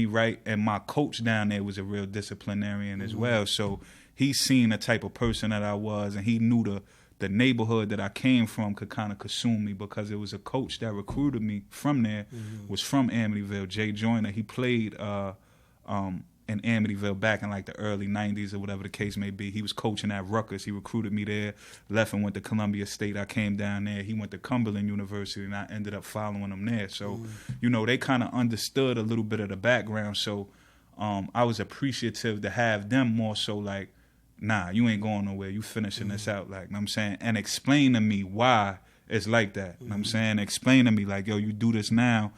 Speaker 4: right. And my coach down there was a real disciplinarian as well. So he seen the type of person that I was, and he knew the neighborhood that I came from could kind of consume me because it was a coach that recruited me from there, was from Amityville, Jay Joyner. He played in Amityville back in like the early 90s or whatever the case may be. He was coaching at Rutgers. He recruited me there, left and went to Columbia State. I came down there. He went to Cumberland University, and I ended up following him there. So, you know, they kind of understood a little bit of the background. So I was appreciative to have them more so like, nah, you ain't going nowhere. You finishing this out, like, you know what I'm saying? And explain to me why it's like that. You know what I'm saying? Explain to me, like, yo, you do this now,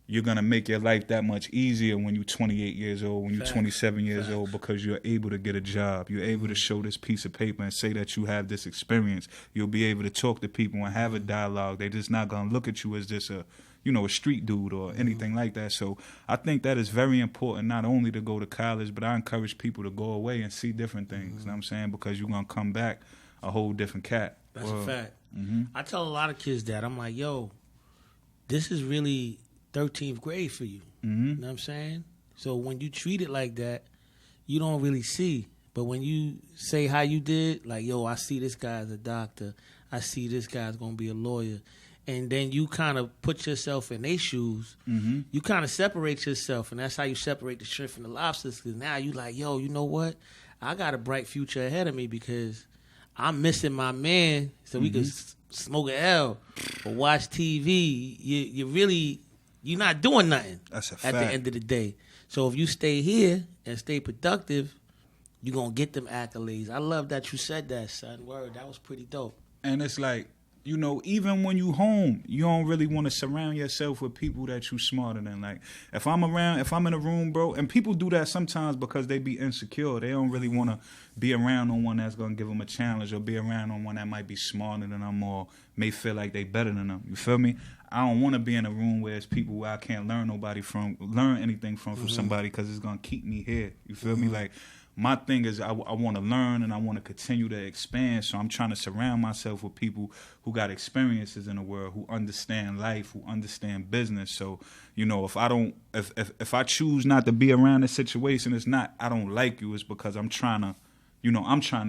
Speaker 4: you're going to make your life that much easier when you're 28 years old, when you're 27 years old, because you're able to get a job. You're able to show this piece of paper and say that you have this experience. You'll be able to talk to people and have a dialogue. They're just not going to look at you as just a street dude or anything like that. So I think that is very important, not only to go to college, but I encourage people to go away and see different things, you know what I'm saying? Because you're going to come back a whole different cat.
Speaker 3: That's a fact. I tell a lot of kids that. I'm like, yo, this is really 13th grade for you. You know what I'm saying? So when you treat it like that, you don't really see. But when you say how you did, like, yo, I see this guy as a doctor. I see this guy's going to be a lawyer. And then you kind of put yourself in their shoes. You kind of separate yourself, and that's how you separate the shrimp from the lobsters. Because now you like, yo, you know what? I got a bright future ahead of me because I'm missing my man so we could smoke an L or watch TV. You're not doing nothing.
Speaker 4: That's a fact.
Speaker 3: At the end of the day. So if you stay here and stay productive, you're going to get them accolades. I love that you said that, son. Word, that was pretty dope.
Speaker 4: And it's like, you know, even when you home, you don't really want to surround yourself with people that you smarter than. Like, if I'm in a room, bro, and people do that sometimes because they be insecure. They don't really want to be around on one that's going to give them a challenge or be around on one that might be smarter than them or may feel like they better than them. You feel me? I don't want to be in a room where it's people where I can't learn anything from somebody because it's going to keep me here. You feel me? Like, my thing is I want to learn and I want to continue to expand. So I'm trying to surround myself with people who got experiences in the world, who understand life, who understand business. So, you know, if I choose not to be around a situation, it's not I don't like you. It's because I'm trying to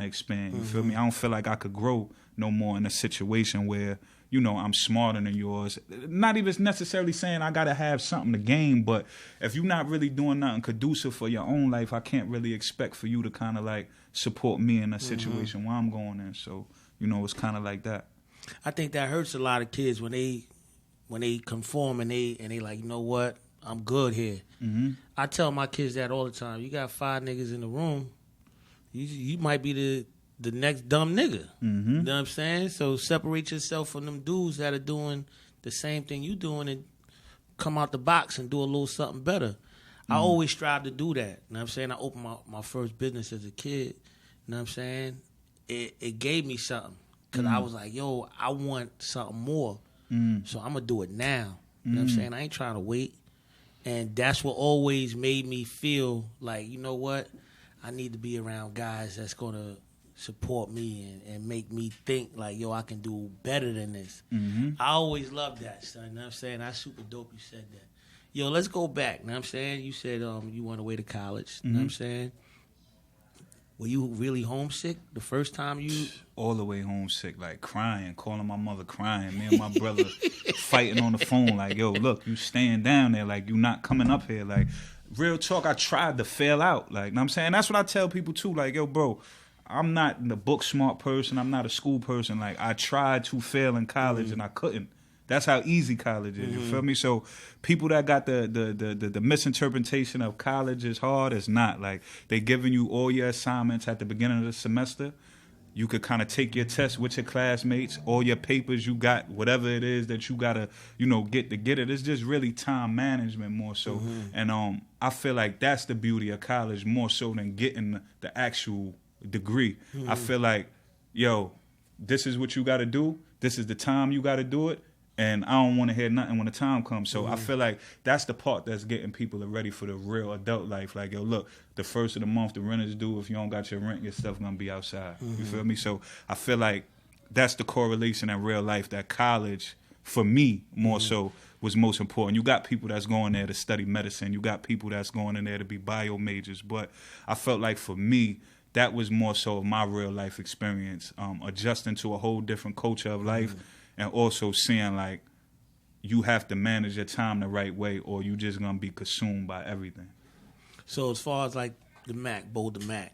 Speaker 4: expand. You feel me? I don't feel like I could grow no more in a situation where, you know, I'm smarter than yours. Not even necessarily saying I got to have something to gain, but if you're not really doing nothing conducive for your own life, I can't really expect for you to kind of like support me in a situation where I'm going in. So, you know, it's kind of like that.
Speaker 3: I think that hurts a lot of kids when they conform and they like, you know what, I'm good here. I tell my kids that all the time. You got 5 niggas in the room, you might be the next dumb nigga. You know what I'm saying? So separate yourself from them dudes that are doing the same thing you doing and come out the box and do a little something better. I always strive to do that. You know what I'm saying? I opened my first business as a kid. You know what I'm saying? It gave me something because I was like, yo, I want something more. So I'm going to do it now. You know what I'm saying? I ain't trying to wait. And that's what always made me feel like, you know what? I need to be around guys that's going to support me and make me think like, yo, I can do better than this. I always loved that, son. You know what I'm saying? That's super dope you said that. Yo, let's go back. You know what I'm saying? You said you went away to college. You know what I'm saying? Were you really homesick the first time you...
Speaker 4: All the way homesick, like crying, calling my mother crying. Me and my brother fighting on the phone like, yo, look, you staying down there. Like, you not coming up here. Like, real talk, I tried to fail out. Like, you know what I'm saying? That's what I tell people too. Like, yo, bro, I'm not the book smart person. I'm not a school person. Like, I tried to fail in college and I couldn't. That's how easy college is. You feel me? So people that got the misinterpretation of college is hard, it's not. Like, they giving you all your assignments at the beginning of the semester. You could kind of take your test with your classmates, all your papers you got, whatever it is that you gotta, get to get it. It's just really time management more so. And I feel like that's the beauty of college more so than getting the actual degree. I feel like, yo, this is what you gotta do. This is the time you gotta do it. And I don't want to hear nothing when the time comes. So I feel like that's the part that's getting people ready for the real adult life. Like, yo, look, the first of the month, the rent is due. If you don't got your rent, your stuff going to be outside. You feel me? So I feel like that's the correlation in real life, that college, for me, more so, was most important. You got people that's going there to study medicine. You got people that's going in there to be bio majors. But I felt like for me, that was more so my real life experience, adjusting to a whole different culture of life. And also seeing, like, you have to manage your time the right way or you just going to be consumed by everything.
Speaker 3: So as far as, like, the Mack, Boulder Mack,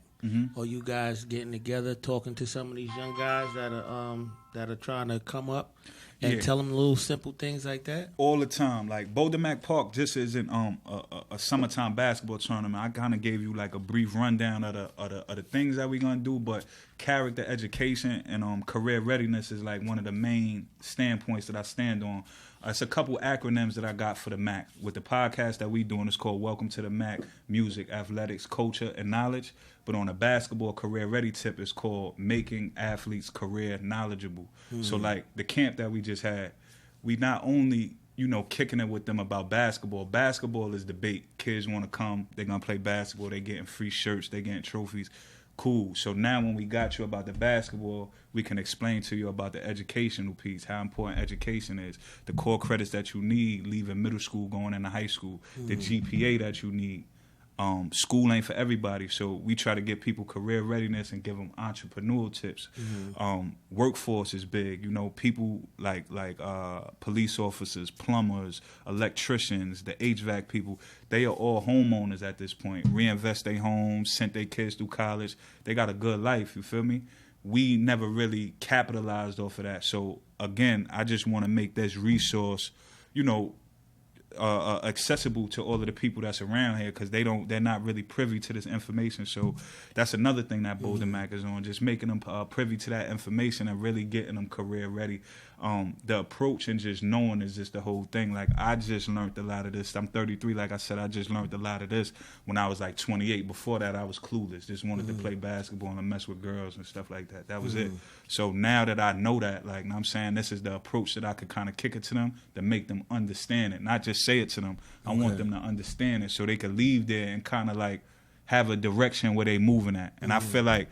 Speaker 3: are you guys getting together, talking to some of these young guys that are trying to come up and tell them little simple things like that?
Speaker 4: All the time. Like, Boulder Mack Park just isn't a summertime basketball tournament. I kind of gave you, like, a brief rundown of the things that we're going to do, but character education and career readiness is, like, one of the main standpoints that I stand on. It's a couple acronyms that I got for the Mack. With the podcast that we doing, it's called Welcome to the Mack, Music, Athletics, Culture, and Knowledge. But on a basketball career ready tip, it's called Making Athletes Career Knowledgeable. So, like, the camp that we just had, we not only, kicking it with them about basketball. Basketball is debate. Kids want to come. They're going to play basketball. They're getting free shirts. They're getting trophies. Cool. So now when we got you about the basketball, we can explain to you about the educational piece, how important education is, the core credits that you need leaving middle school, going into high school, the GPA that you need. School ain't for everybody, so we try to give people career readiness and give them entrepreneurial tips. Workforce is big, people like police officers, plumbers, electricians, the HVAC people. They are all homeowners at this point. Reinvest their homes, sent their kids through college. They got a good life. You feel me? We never really capitalized off of that. So again, I just want to make this resource, accessible to all of the people that's around here because they're not really privy to this information. So that's another thing that Boulder Mack is on, just making them privy to that information and really getting them career ready. The approach and just knowing is just the whole thing. Like, I just learned a lot of this. I'm 33, like I said, I just learned a lot of this when I was like 28. Before that, I was clueless, just wanted to play basketball and mess with girls and stuff like that. That was it. So now that I know that, like, I'm saying, this is the approach that I could kind of kick it to them to make them understand it, not just say it to them. I want them to understand it so they could leave there and kind of like have a direction where they moving at. And I feel like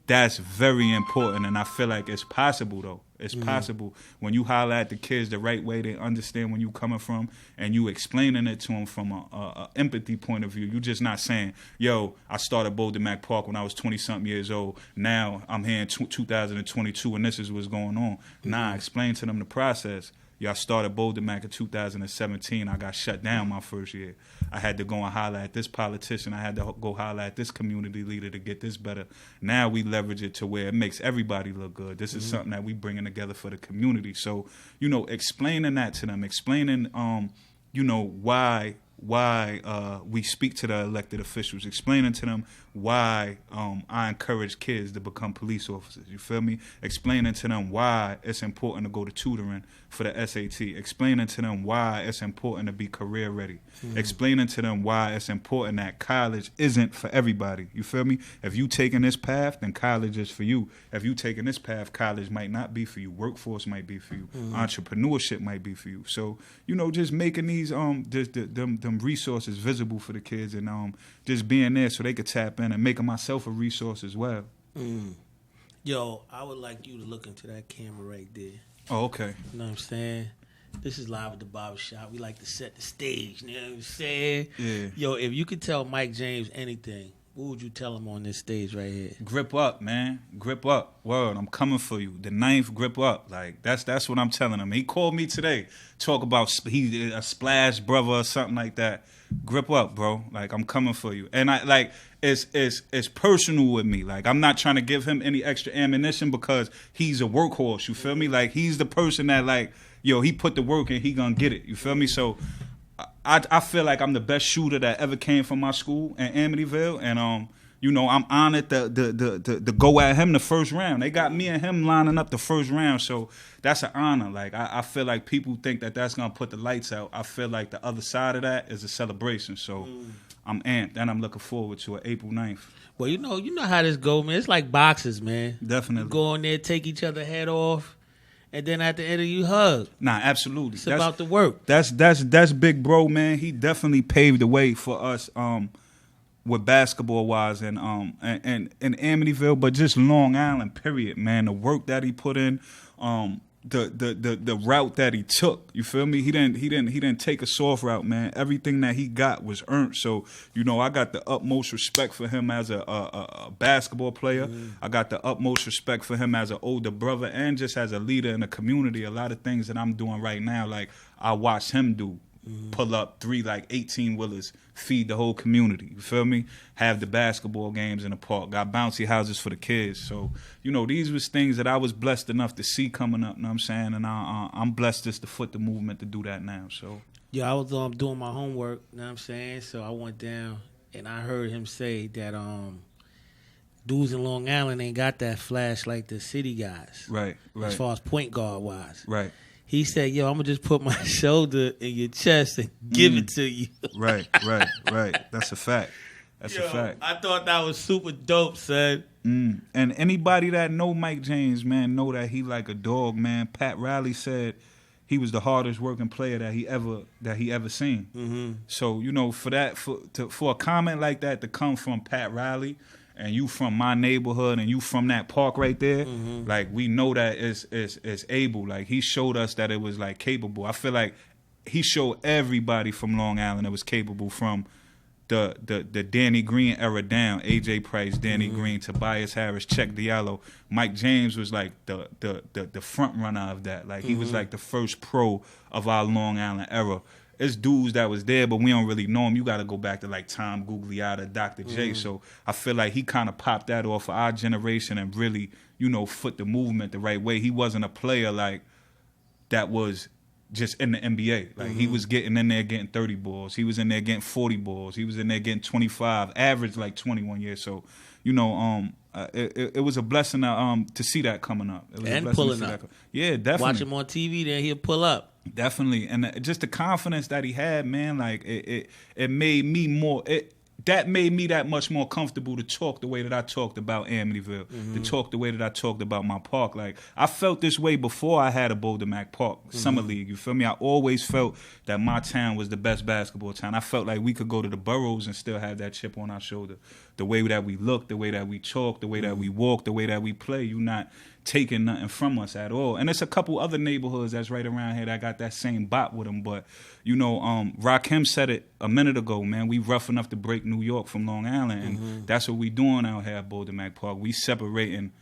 Speaker 4: that's very important, and I feel like it's possible, though. It's possible when you holler at the kids the right way, they understand where you coming from, and you explaining it to them from a empathy point of view. You just not saying, yo, I started Boulder Mack Park when I was 20-something years old. Now I'm here in 2022, and this is what's going on. Nah, explain to them the process. Y'all started Boulder Mack in 2017. I got shut down my first year. I had to go and holler at this politician. I had to go holler at this community leader to get this better. Now we leverage it to where it makes everybody look good. This is something that we bringing together for the community. So, explaining that to them, explaining, why we speak to the elected officials, explaining to them why I encourage kids to become police officers. You feel me? Explaining to them why it's important to go to tutoring for the SAT. Explaining to them why it's important to be career ready. Explaining to them why it's important that college isn't for everybody. You feel me? If you taking this path, then college is for you. If you taking this path, college might not be for you. Workforce might be for you. Entrepreneurship might be for you. So, just making these them resources visible for the kids and just being there so they could tap in and making myself a resource as well.
Speaker 3: Yo, I would like you to look into that camera right there.
Speaker 4: Oh, okay.
Speaker 3: You know what I'm saying? This is Live at the Barbershop. We like to set the stage, you know what I'm saying?
Speaker 4: Yeah.
Speaker 3: Yo, if you could tell Mike James anything, what would you tell him on this stage right here?
Speaker 4: Grip up, man. Grip up. Word, I'm coming for you. The 9th, grip up. Like, that's what I'm telling him. He called me today, talk about he a splash brother or something like that. Grip up, bro. Like, I'm coming for you. And I like it's personal with me. Like, I'm not trying to give him any extra ammunition because he's a workhorse. You feel me? Like, he's the person that, like, yo, he put the work in, he gonna get it. You feel me? So I feel like I'm the best shooter that ever came from my school in Amityville, and you know, I'm honored to go at him the first round. They got me and him lining up the first round, so that's an honor. Like I feel like people think that that's gonna put the lights out. I feel like the other side of that is a celebration. So I'm amped, and I'm looking forward to it, April 9th.
Speaker 3: Well, you know how this go, man. It's like boxers, man.
Speaker 4: Definitely.
Speaker 3: You go in there, take each other head off, and then at the end of you hug.
Speaker 4: Nah, absolutely.
Speaker 3: It's about the work.
Speaker 4: That's big bro, man. He definitely paved the way for us with basketball wise and Amityville, but just Long Island, period, man. The work that he put in, the route that he took. You feel me? He didn't take a soft route, man. Everything that he got was earned. So, you know, I got the utmost respect for him as a basketball player. I got the utmost respect for him as an older brother and just as a leader in the community. A lot of things that I'm doing right now, like I watched him do. Pull up 3 like 18-wheelers, feed the whole community. You feel me? Have the basketball games in the park. Got bouncy houses for the kids. So, you know, these was things that I was blessed enough to see coming up, you know what I'm saying? And I'm blessed just to foot the movement to do that now. So
Speaker 3: Yeah, I was doing my homework, you know what I'm saying? So I went down and I heard him say that dudes in Long Island ain't got that flash like the city guys.
Speaker 4: Right.
Speaker 3: As far as point guard wise.
Speaker 4: Right.
Speaker 3: He said, yo, I'm going to just put my shoulder in your chest and give it to you.
Speaker 4: Right. That's a fact. That's a fact.
Speaker 3: I thought that was super dope, son.
Speaker 4: And anybody that know Mike James, man, know that he like a dog, man. Pat Riley said he was the hardest working player that he ever seen. Mm-hmm. So, you know, for a comment like that to come from Pat Riley, and you from my neighborhood and you from that park right there, like we know that it's able. Like he showed us that it was like capable. I feel like he showed everybody from Long Island it was capable, from the Danny Green era down. AJ Price, Danny Green, Tobias Harris, Check Diallo. Mike James was like the front runner of that. Like he was like the first pro of our Long Island era. It's dudes that was there, but we don't really know him. You got to go back to like Tom Gugliotta, Dr. J. So I feel like he kind of popped that off for our generation and really, you know, foot the movement the right way. He wasn't a player like that was just in the NBA. Like he was getting in there getting 30 balls. He was in there getting 40 balls. He was in there getting 25, average like 21 years. So, you know, it was a blessing to see that coming up. It was
Speaker 3: And
Speaker 4: a blessing
Speaker 3: pulling
Speaker 4: to see
Speaker 3: up.
Speaker 4: that. Yeah, definitely.
Speaker 3: Watch him on TV, then he'll pull up.
Speaker 4: Definitely, and just the confidence that he had, man, like it made me more. That made me that much more comfortable to talk the way that I talked about Amityville, to talk the way that I talked about my park. Like I felt this way before I had a Boulder Mack Park Summer League. You feel me? I always felt that my town was the best basketball town. I felt like we could go to the boroughs and still have that chip on our shoulder. The way that we look, the way that we talk, the way that we walk, the way that we play. You not taking nothing from us at all. And there's a couple other neighborhoods that's right around here that got that same bop with them. But, you know, Rakim said it a minute ago, man. We rough enough to break New York from Long Island. And that's what we doing out here at Boulder Mack Park. We separating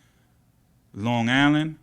Speaker 4: Long Island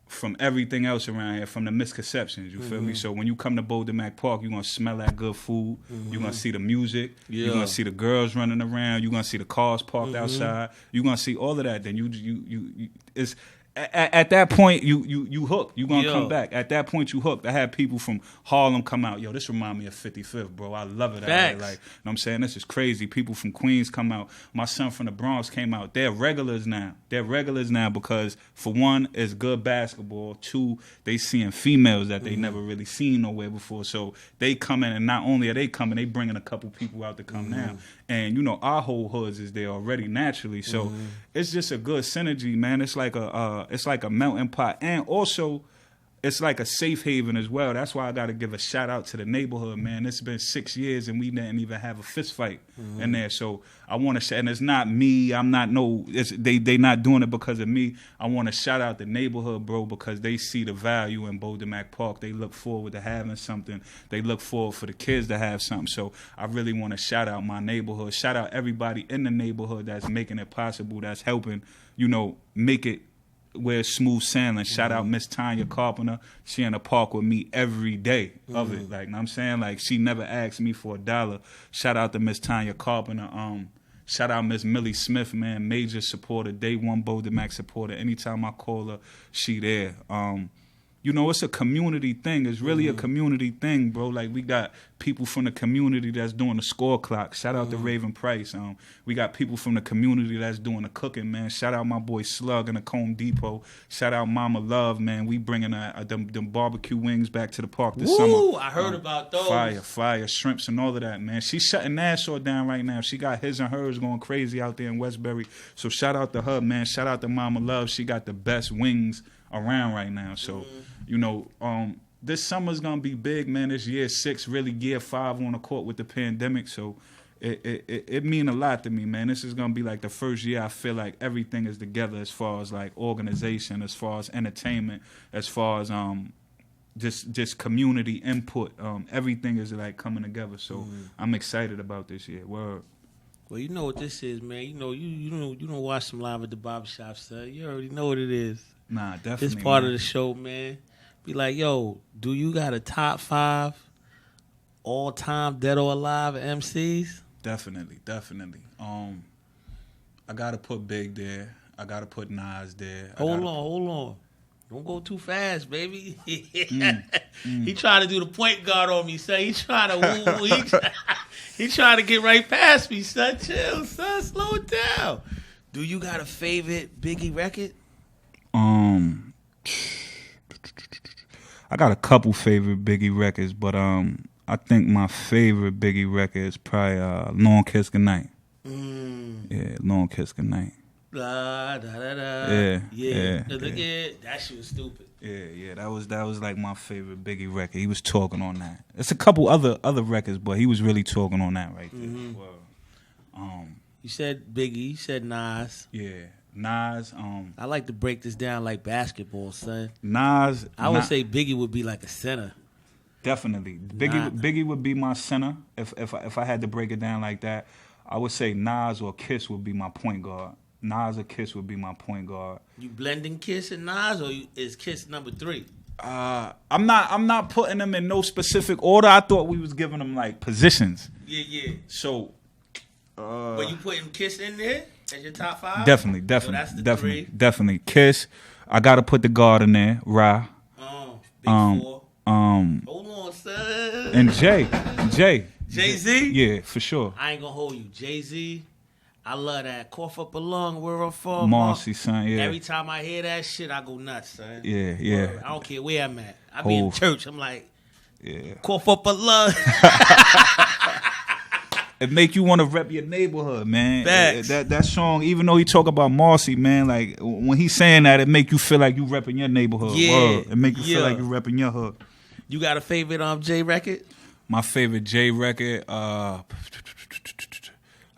Speaker 4: from everything else around here, from the misconceptions, you feel me? So when you come to Boulder Mack Park, you're going to smell that good food. You're going to see the music. You're going to see the girls running around. You're going to see the cars parked outside. You're going to see all of that. Then it's at that point, you hooked. You're going to come back. At that point, you hooked. I had people from Harlem come out. Yo, this remind me of 55th, bro. I love it. Like, you know what I'm saying? This is crazy. People from Queens come out. My son from the Bronx came out. They're regulars now. Because, for one, it's good basketball. Two, they seeing females that they never really seen nowhere before. So they come in, and not only are they coming, they bringing a couple people out to come now. And, you know, our whole hoods is there already naturally. So it's just a good synergy, man. It's like a melting pot. And also, it's like a safe haven as well. That's why I got to give a shout out to the neighborhood, man. It's been 6 years and we didn't even have a fist fight in there. So I want to, and it's not me. I'm not they not doing it because of me. I want to shout out the neighborhood, bro, because they see the value in Boulder Mack Park. They look forward to having something. They look forward for the kids to have something. So I really want to shout out my neighborhood. Shout out everybody in the neighborhood that's making it possible, that's helping, you know, make it where it's smooth sailing. Shout out Miss Tanya Carpenter. She in the park with me every day of it. Like, know what I'm saying? Like, she never asked me for $1. Shout out to Miss Tanya Carpenter. Shout out Miss Millie Smith, man. Major supporter. Day one Boulder Mack supporter. Anytime I call her, she there. you know, it's a community thing. It's really a community thing, bro. Like, we got people from the community that's doing the score clock. Shout out to Raven Price. We got people from the community that's doing the cooking, man. Shout out my boy Slug in the Comb Depot. Shout out Mama Love, man. We bringing them barbecue wings back to the park this summer.
Speaker 3: I heard about those.
Speaker 4: Fire, shrimps and all of that, man. She's shutting Nassau down right now. She got his and hers going crazy out there in Westbury. So shout out to her, man. Shout out to Mama Love. She got the best wings around right now. So, you know, this summer's gonna be big, man. It's year 6, really year 5 on the court with the pandemic. So it mean a lot to me, man. This is gonna be like the first year I feel like everything is together as far as like organization, as far as entertainment, as far as just community input. Everything is like coming together. So I'm excited about this year. Word.
Speaker 3: Well, you know what this is, man. You don't watch some live at the barbershop, son. You already know what it is.
Speaker 4: Nah, definitely.
Speaker 3: This part of the show, man. Be like, yo, do you got a top 5 all-time dead or alive MCs?
Speaker 4: Definitely. I gotta put Big there. I gotta put Nas there.
Speaker 3: Hold on. Don't go too fast, baby. He trying to do the point guard on me, son. He trying to woo. He trying to get right past me, son. Chill, son. Slow it down. Do you got a favorite Biggie record?
Speaker 4: I got a couple favorite Biggie records, but I think my favorite Biggie record is probably Long Kiss Goodnight. Yeah, Long Kiss Goodnight.
Speaker 3: Da, da, da, da.
Speaker 4: Yeah.
Speaker 3: That shit was stupid.
Speaker 4: Yeah, that was like my favorite Biggie record. He was talking on that. It's a couple other records, but he was really talking on that right there. Well,
Speaker 3: you said Biggie, you said Nas.
Speaker 4: Yeah. Nas,
Speaker 3: I like to break this down like basketball, son.
Speaker 4: Nas,
Speaker 3: I would say Biggie would be like a center.
Speaker 4: Definitely, Biggie would be my center if I had to break it down like that. I would say Nas or Kiss would be my point guard. Nas or Kiss would be my point guard.
Speaker 3: You blending Kiss and Nas, or is Kiss number 3?
Speaker 4: I'm not putting them in no specific order. I thought we was giving them like positions.
Speaker 3: Yeah.
Speaker 4: So,
Speaker 3: but you putting Kiss in there as your top 5?
Speaker 4: Definitely.
Speaker 3: So that's the 3.
Speaker 4: Definitely. Kiss. I gotta put the guard in there. Ra.
Speaker 3: Big 4. Hold on, son.
Speaker 4: And Jay-Z? Yeah, for sure.
Speaker 3: I ain't gonna hold you. Jay-Z, I love that. Cough up a lung, where I'm from.
Speaker 4: Marcy, son, yeah.
Speaker 3: Every time I hear that shit, I go nuts, son.
Speaker 4: Yeah.
Speaker 3: I don't care where I'm at. I be in church. I'm like,
Speaker 4: yeah.
Speaker 3: Cough up a lung.
Speaker 4: It make you want to rep your neighborhood, man.
Speaker 3: Facts.
Speaker 4: That song, even though he talk about Marcy, man, like when he's saying that, it make you feel like you repping your neighborhood.
Speaker 3: Yeah.
Speaker 4: Word. It make you feel like you repping your hood.
Speaker 3: You got a favorite Jay record?
Speaker 4: My favorite Jay record, I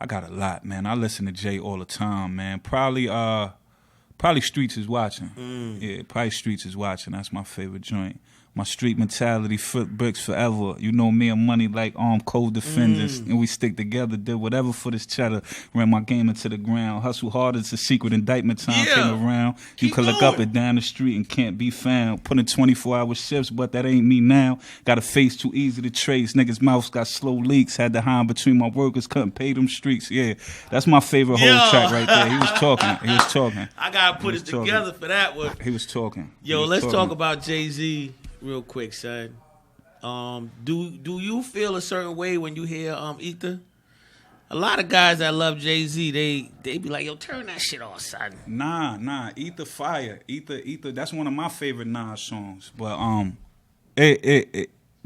Speaker 4: got a lot, man. I listen to Jay all the time, man. Probably Streets is Watching. Yeah, probably Streets is Watching. That's my favorite joint. My street mentality, foot bricks forever. You know me and money like armed co-defendants. And we stick together, did whatever for this cheddar. Ran my game into the ground. Hustle hard as a secret indictment time came around. You could look up and down the street and can't be found. Put in 24-hour shifts, but that ain't me now. Got a face too easy to trace. Niggas' mouths got slow leaks. Had to hide between my workers, couldn't pay them streets. Yeah, that's my favorite whole track right there. He was talking.
Speaker 3: I got to put it together for that one.
Speaker 4: He was talking.
Speaker 3: Yo, let's talk about Jay-Z. Real quick, son. Do you feel a certain way when you hear Ether? A lot of guys that love Jay-Z, they be like, yo, turn that shit off, son.
Speaker 4: Nah. Ether fire. Ether. That's one of my favorite Nas songs. But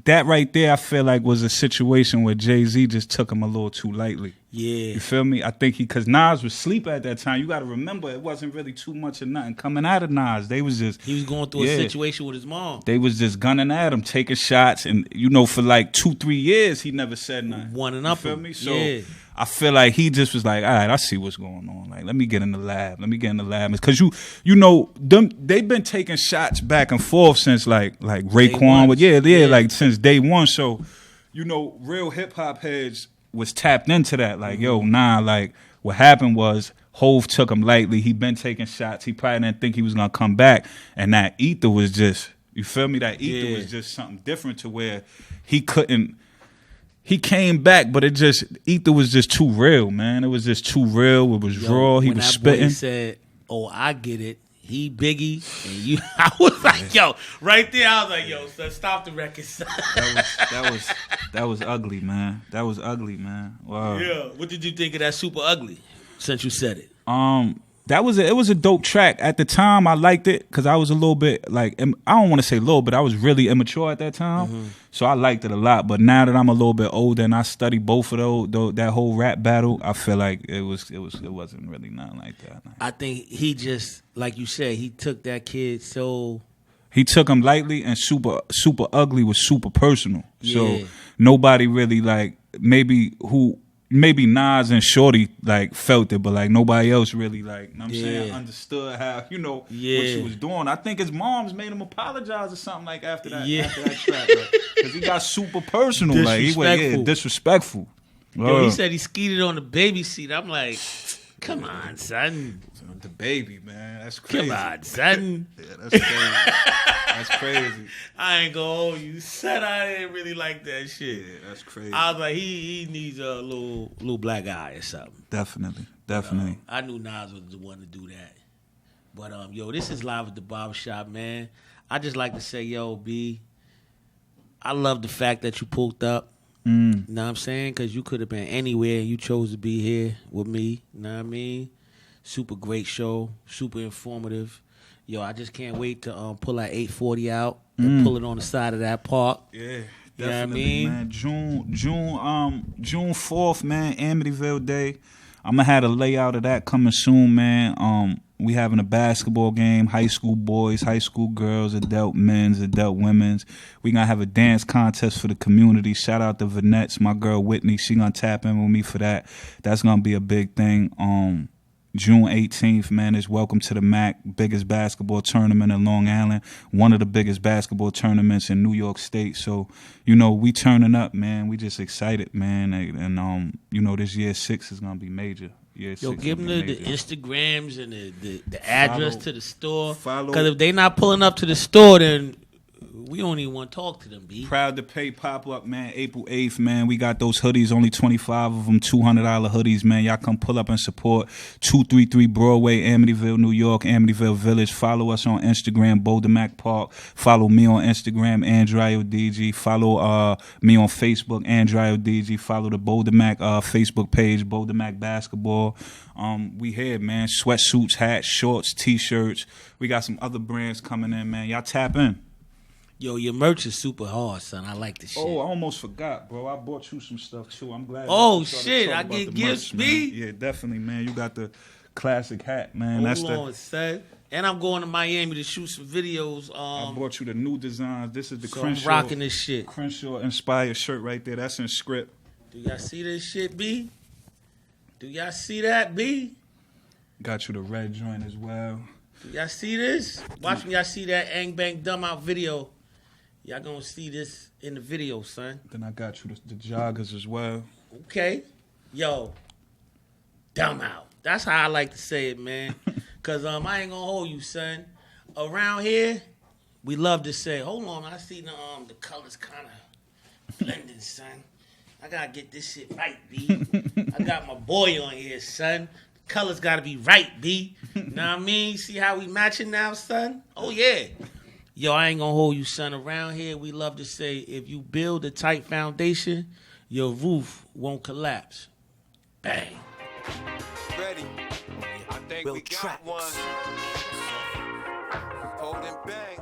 Speaker 4: that right there, I feel like was a situation where Jay-Z just took him a little too lightly.
Speaker 3: Yeah.
Speaker 4: You feel me? I think because Nas was asleep at that time. You got to remember, it wasn't really too much of nothing coming out of Nas. He was
Speaker 3: going through a situation with his mom.
Speaker 4: They was just gunning at him, taking shots. And, for like 2-3 years, he never said nothing.
Speaker 3: One up.
Speaker 4: You feel me? So I feel like he just was like, all right, I see what's going on. Like, let me get in the lab. Because, they've been taking shots back and forth since, like Raekwon. Like, since day one. So, real hip-hop heads was tapped into that. Like, like, what happened was Hove took him lightly. He been taking shots. He probably didn't think he was going to come back. And that Ether was just, you feel me? That Ether was just something different to where he couldn't. He came back, but Ether was just too real, man. It was just too real. It was raw. He was spitting.
Speaker 3: Boy said, "Oh, I get it." he Biggie, and you. I was like, yo, right there. I was like, yo, son, stop the record, son.
Speaker 4: That was ugly, man. That was ugly, man. Wow.
Speaker 3: Yeah. What did you think of that Super Ugly? Since you said it.
Speaker 4: It was a dope track. At the time, I liked it because I was a little bit like, I don't want to say little, but I was really immature at that time. Mm-hmm. So I liked it a lot. But now that I'm a little bit older and I study both of those, that whole rap battle, I feel like it wasn't really nothing like that.
Speaker 3: I think he just, like you said, he took that kid so.
Speaker 4: He took him lightly, and Super Ugly was super personal.
Speaker 3: Yeah.
Speaker 4: So nobody really like maybe Nas and Shorty like felt it, but like nobody else really like, you know what I'm saying, understood how, what she was doing. I think his moms made him apologize or something like after that track, because he got super personal, like he was disrespectful.
Speaker 3: Yo, he said he skeeted on the baby seat. I'm like, come on, son.
Speaker 4: The baby, man, that's crazy.
Speaker 3: Come on, son.
Speaker 4: Yeah, that's crazy. That's crazy.
Speaker 3: I ain't gonna hold you. Said I didn't really like that shit.
Speaker 4: Yeah, that's crazy.
Speaker 3: I was like, he needs a little black eye or something.
Speaker 4: Definitely.
Speaker 3: I knew Nas was the one to do that. But yo, this is Live at the Barbershop, man. I just like to say, yo, B, I love the fact that you pulled up. You know what I'm saying? Because you could have been anywhere. You chose to be here with me. You know what I mean? Super great show. Super informative. Yo, I just can't wait to pull that 840 out and pull it on the side of that park.
Speaker 4: Yeah, definitely,
Speaker 3: you know what I mean?
Speaker 4: Man. June 4th, man, Amityville Day. I'm gonna have a layout of that coming soon, man. We having a basketball game, high school boys, high school girls, adult men's, adult women's. We gonna have a dance contest for the community. Shout out to Vanette's, my girl Whitney. She gonna tap in with me for that. That's gonna be a big thing. June 18th, man, is Welcome to the Mack, biggest basketball tournament in Long Island, one of the biggest basketball tournaments in New York State. So, we turning up, man. We just excited, man. And this year 6 is going to be major.
Speaker 3: Yo, give them the Instagrams and the address to the store. Because if they not pulling up to the store, then we don't even want to talk to them, B.
Speaker 4: Proud to Pay pop-up, man, April 8th, man. We got those hoodies, only 25 of them, $200 hoodies, man. Y'all come pull up and support 233 Broadway, Amityville, New York, Amityville Village. Follow us on Instagram, Boulder Mack Park. Follow me on Instagram, Andrio DG. Follow me on Facebook, Andrio DG. Follow the Boulder Mack Facebook page, Boulder Mack Basketball. We here, man. Sweatsuits, hats, shorts, T-shirts. We got some other brands coming in, man. Y'all tap in.
Speaker 3: Yo, your merch is super hard, son. I like the shit.
Speaker 4: Oh, I almost forgot, bro. I bought you some stuff, too. I'm glad.
Speaker 3: Oh, shit. I get gifts, B?
Speaker 4: Yeah, definitely, man. You got the classic hat, man.
Speaker 3: Hold on, son. And I'm going to Miami to shoot some videos.
Speaker 4: I bought you the new designs. This is the Crenshaw.
Speaker 3: I'm rocking this shit.
Speaker 4: Crenshaw-inspired shirt right there. That's in script.
Speaker 3: Do y'all see this shit, B? Do y'all see that, B?
Speaker 4: Got you the red joint as well.
Speaker 3: Do y'all see this? Watch me. Y'all see that Ang Bang Dumb Out video. Y'all gonna see this in the video, son.
Speaker 4: Then I got you the joggers as well.
Speaker 3: Okay. Yo, dumb out. That's how I like to say it, man. Because I ain't gonna hold you, son. Around here, we love to say, hold on, I see the colors kind of blending, son. I gotta get this shit right, B. I got my boy on here, son. The colors gotta be right, B. Know what I mean? See how we matching now, son? Oh, yeah. Yo, I ain't gonna hold you, son. Around here, we love to say, if you build a tight foundation, your roof won't collapse. Bang.
Speaker 1: Ready. I think we got one. Hold and bang.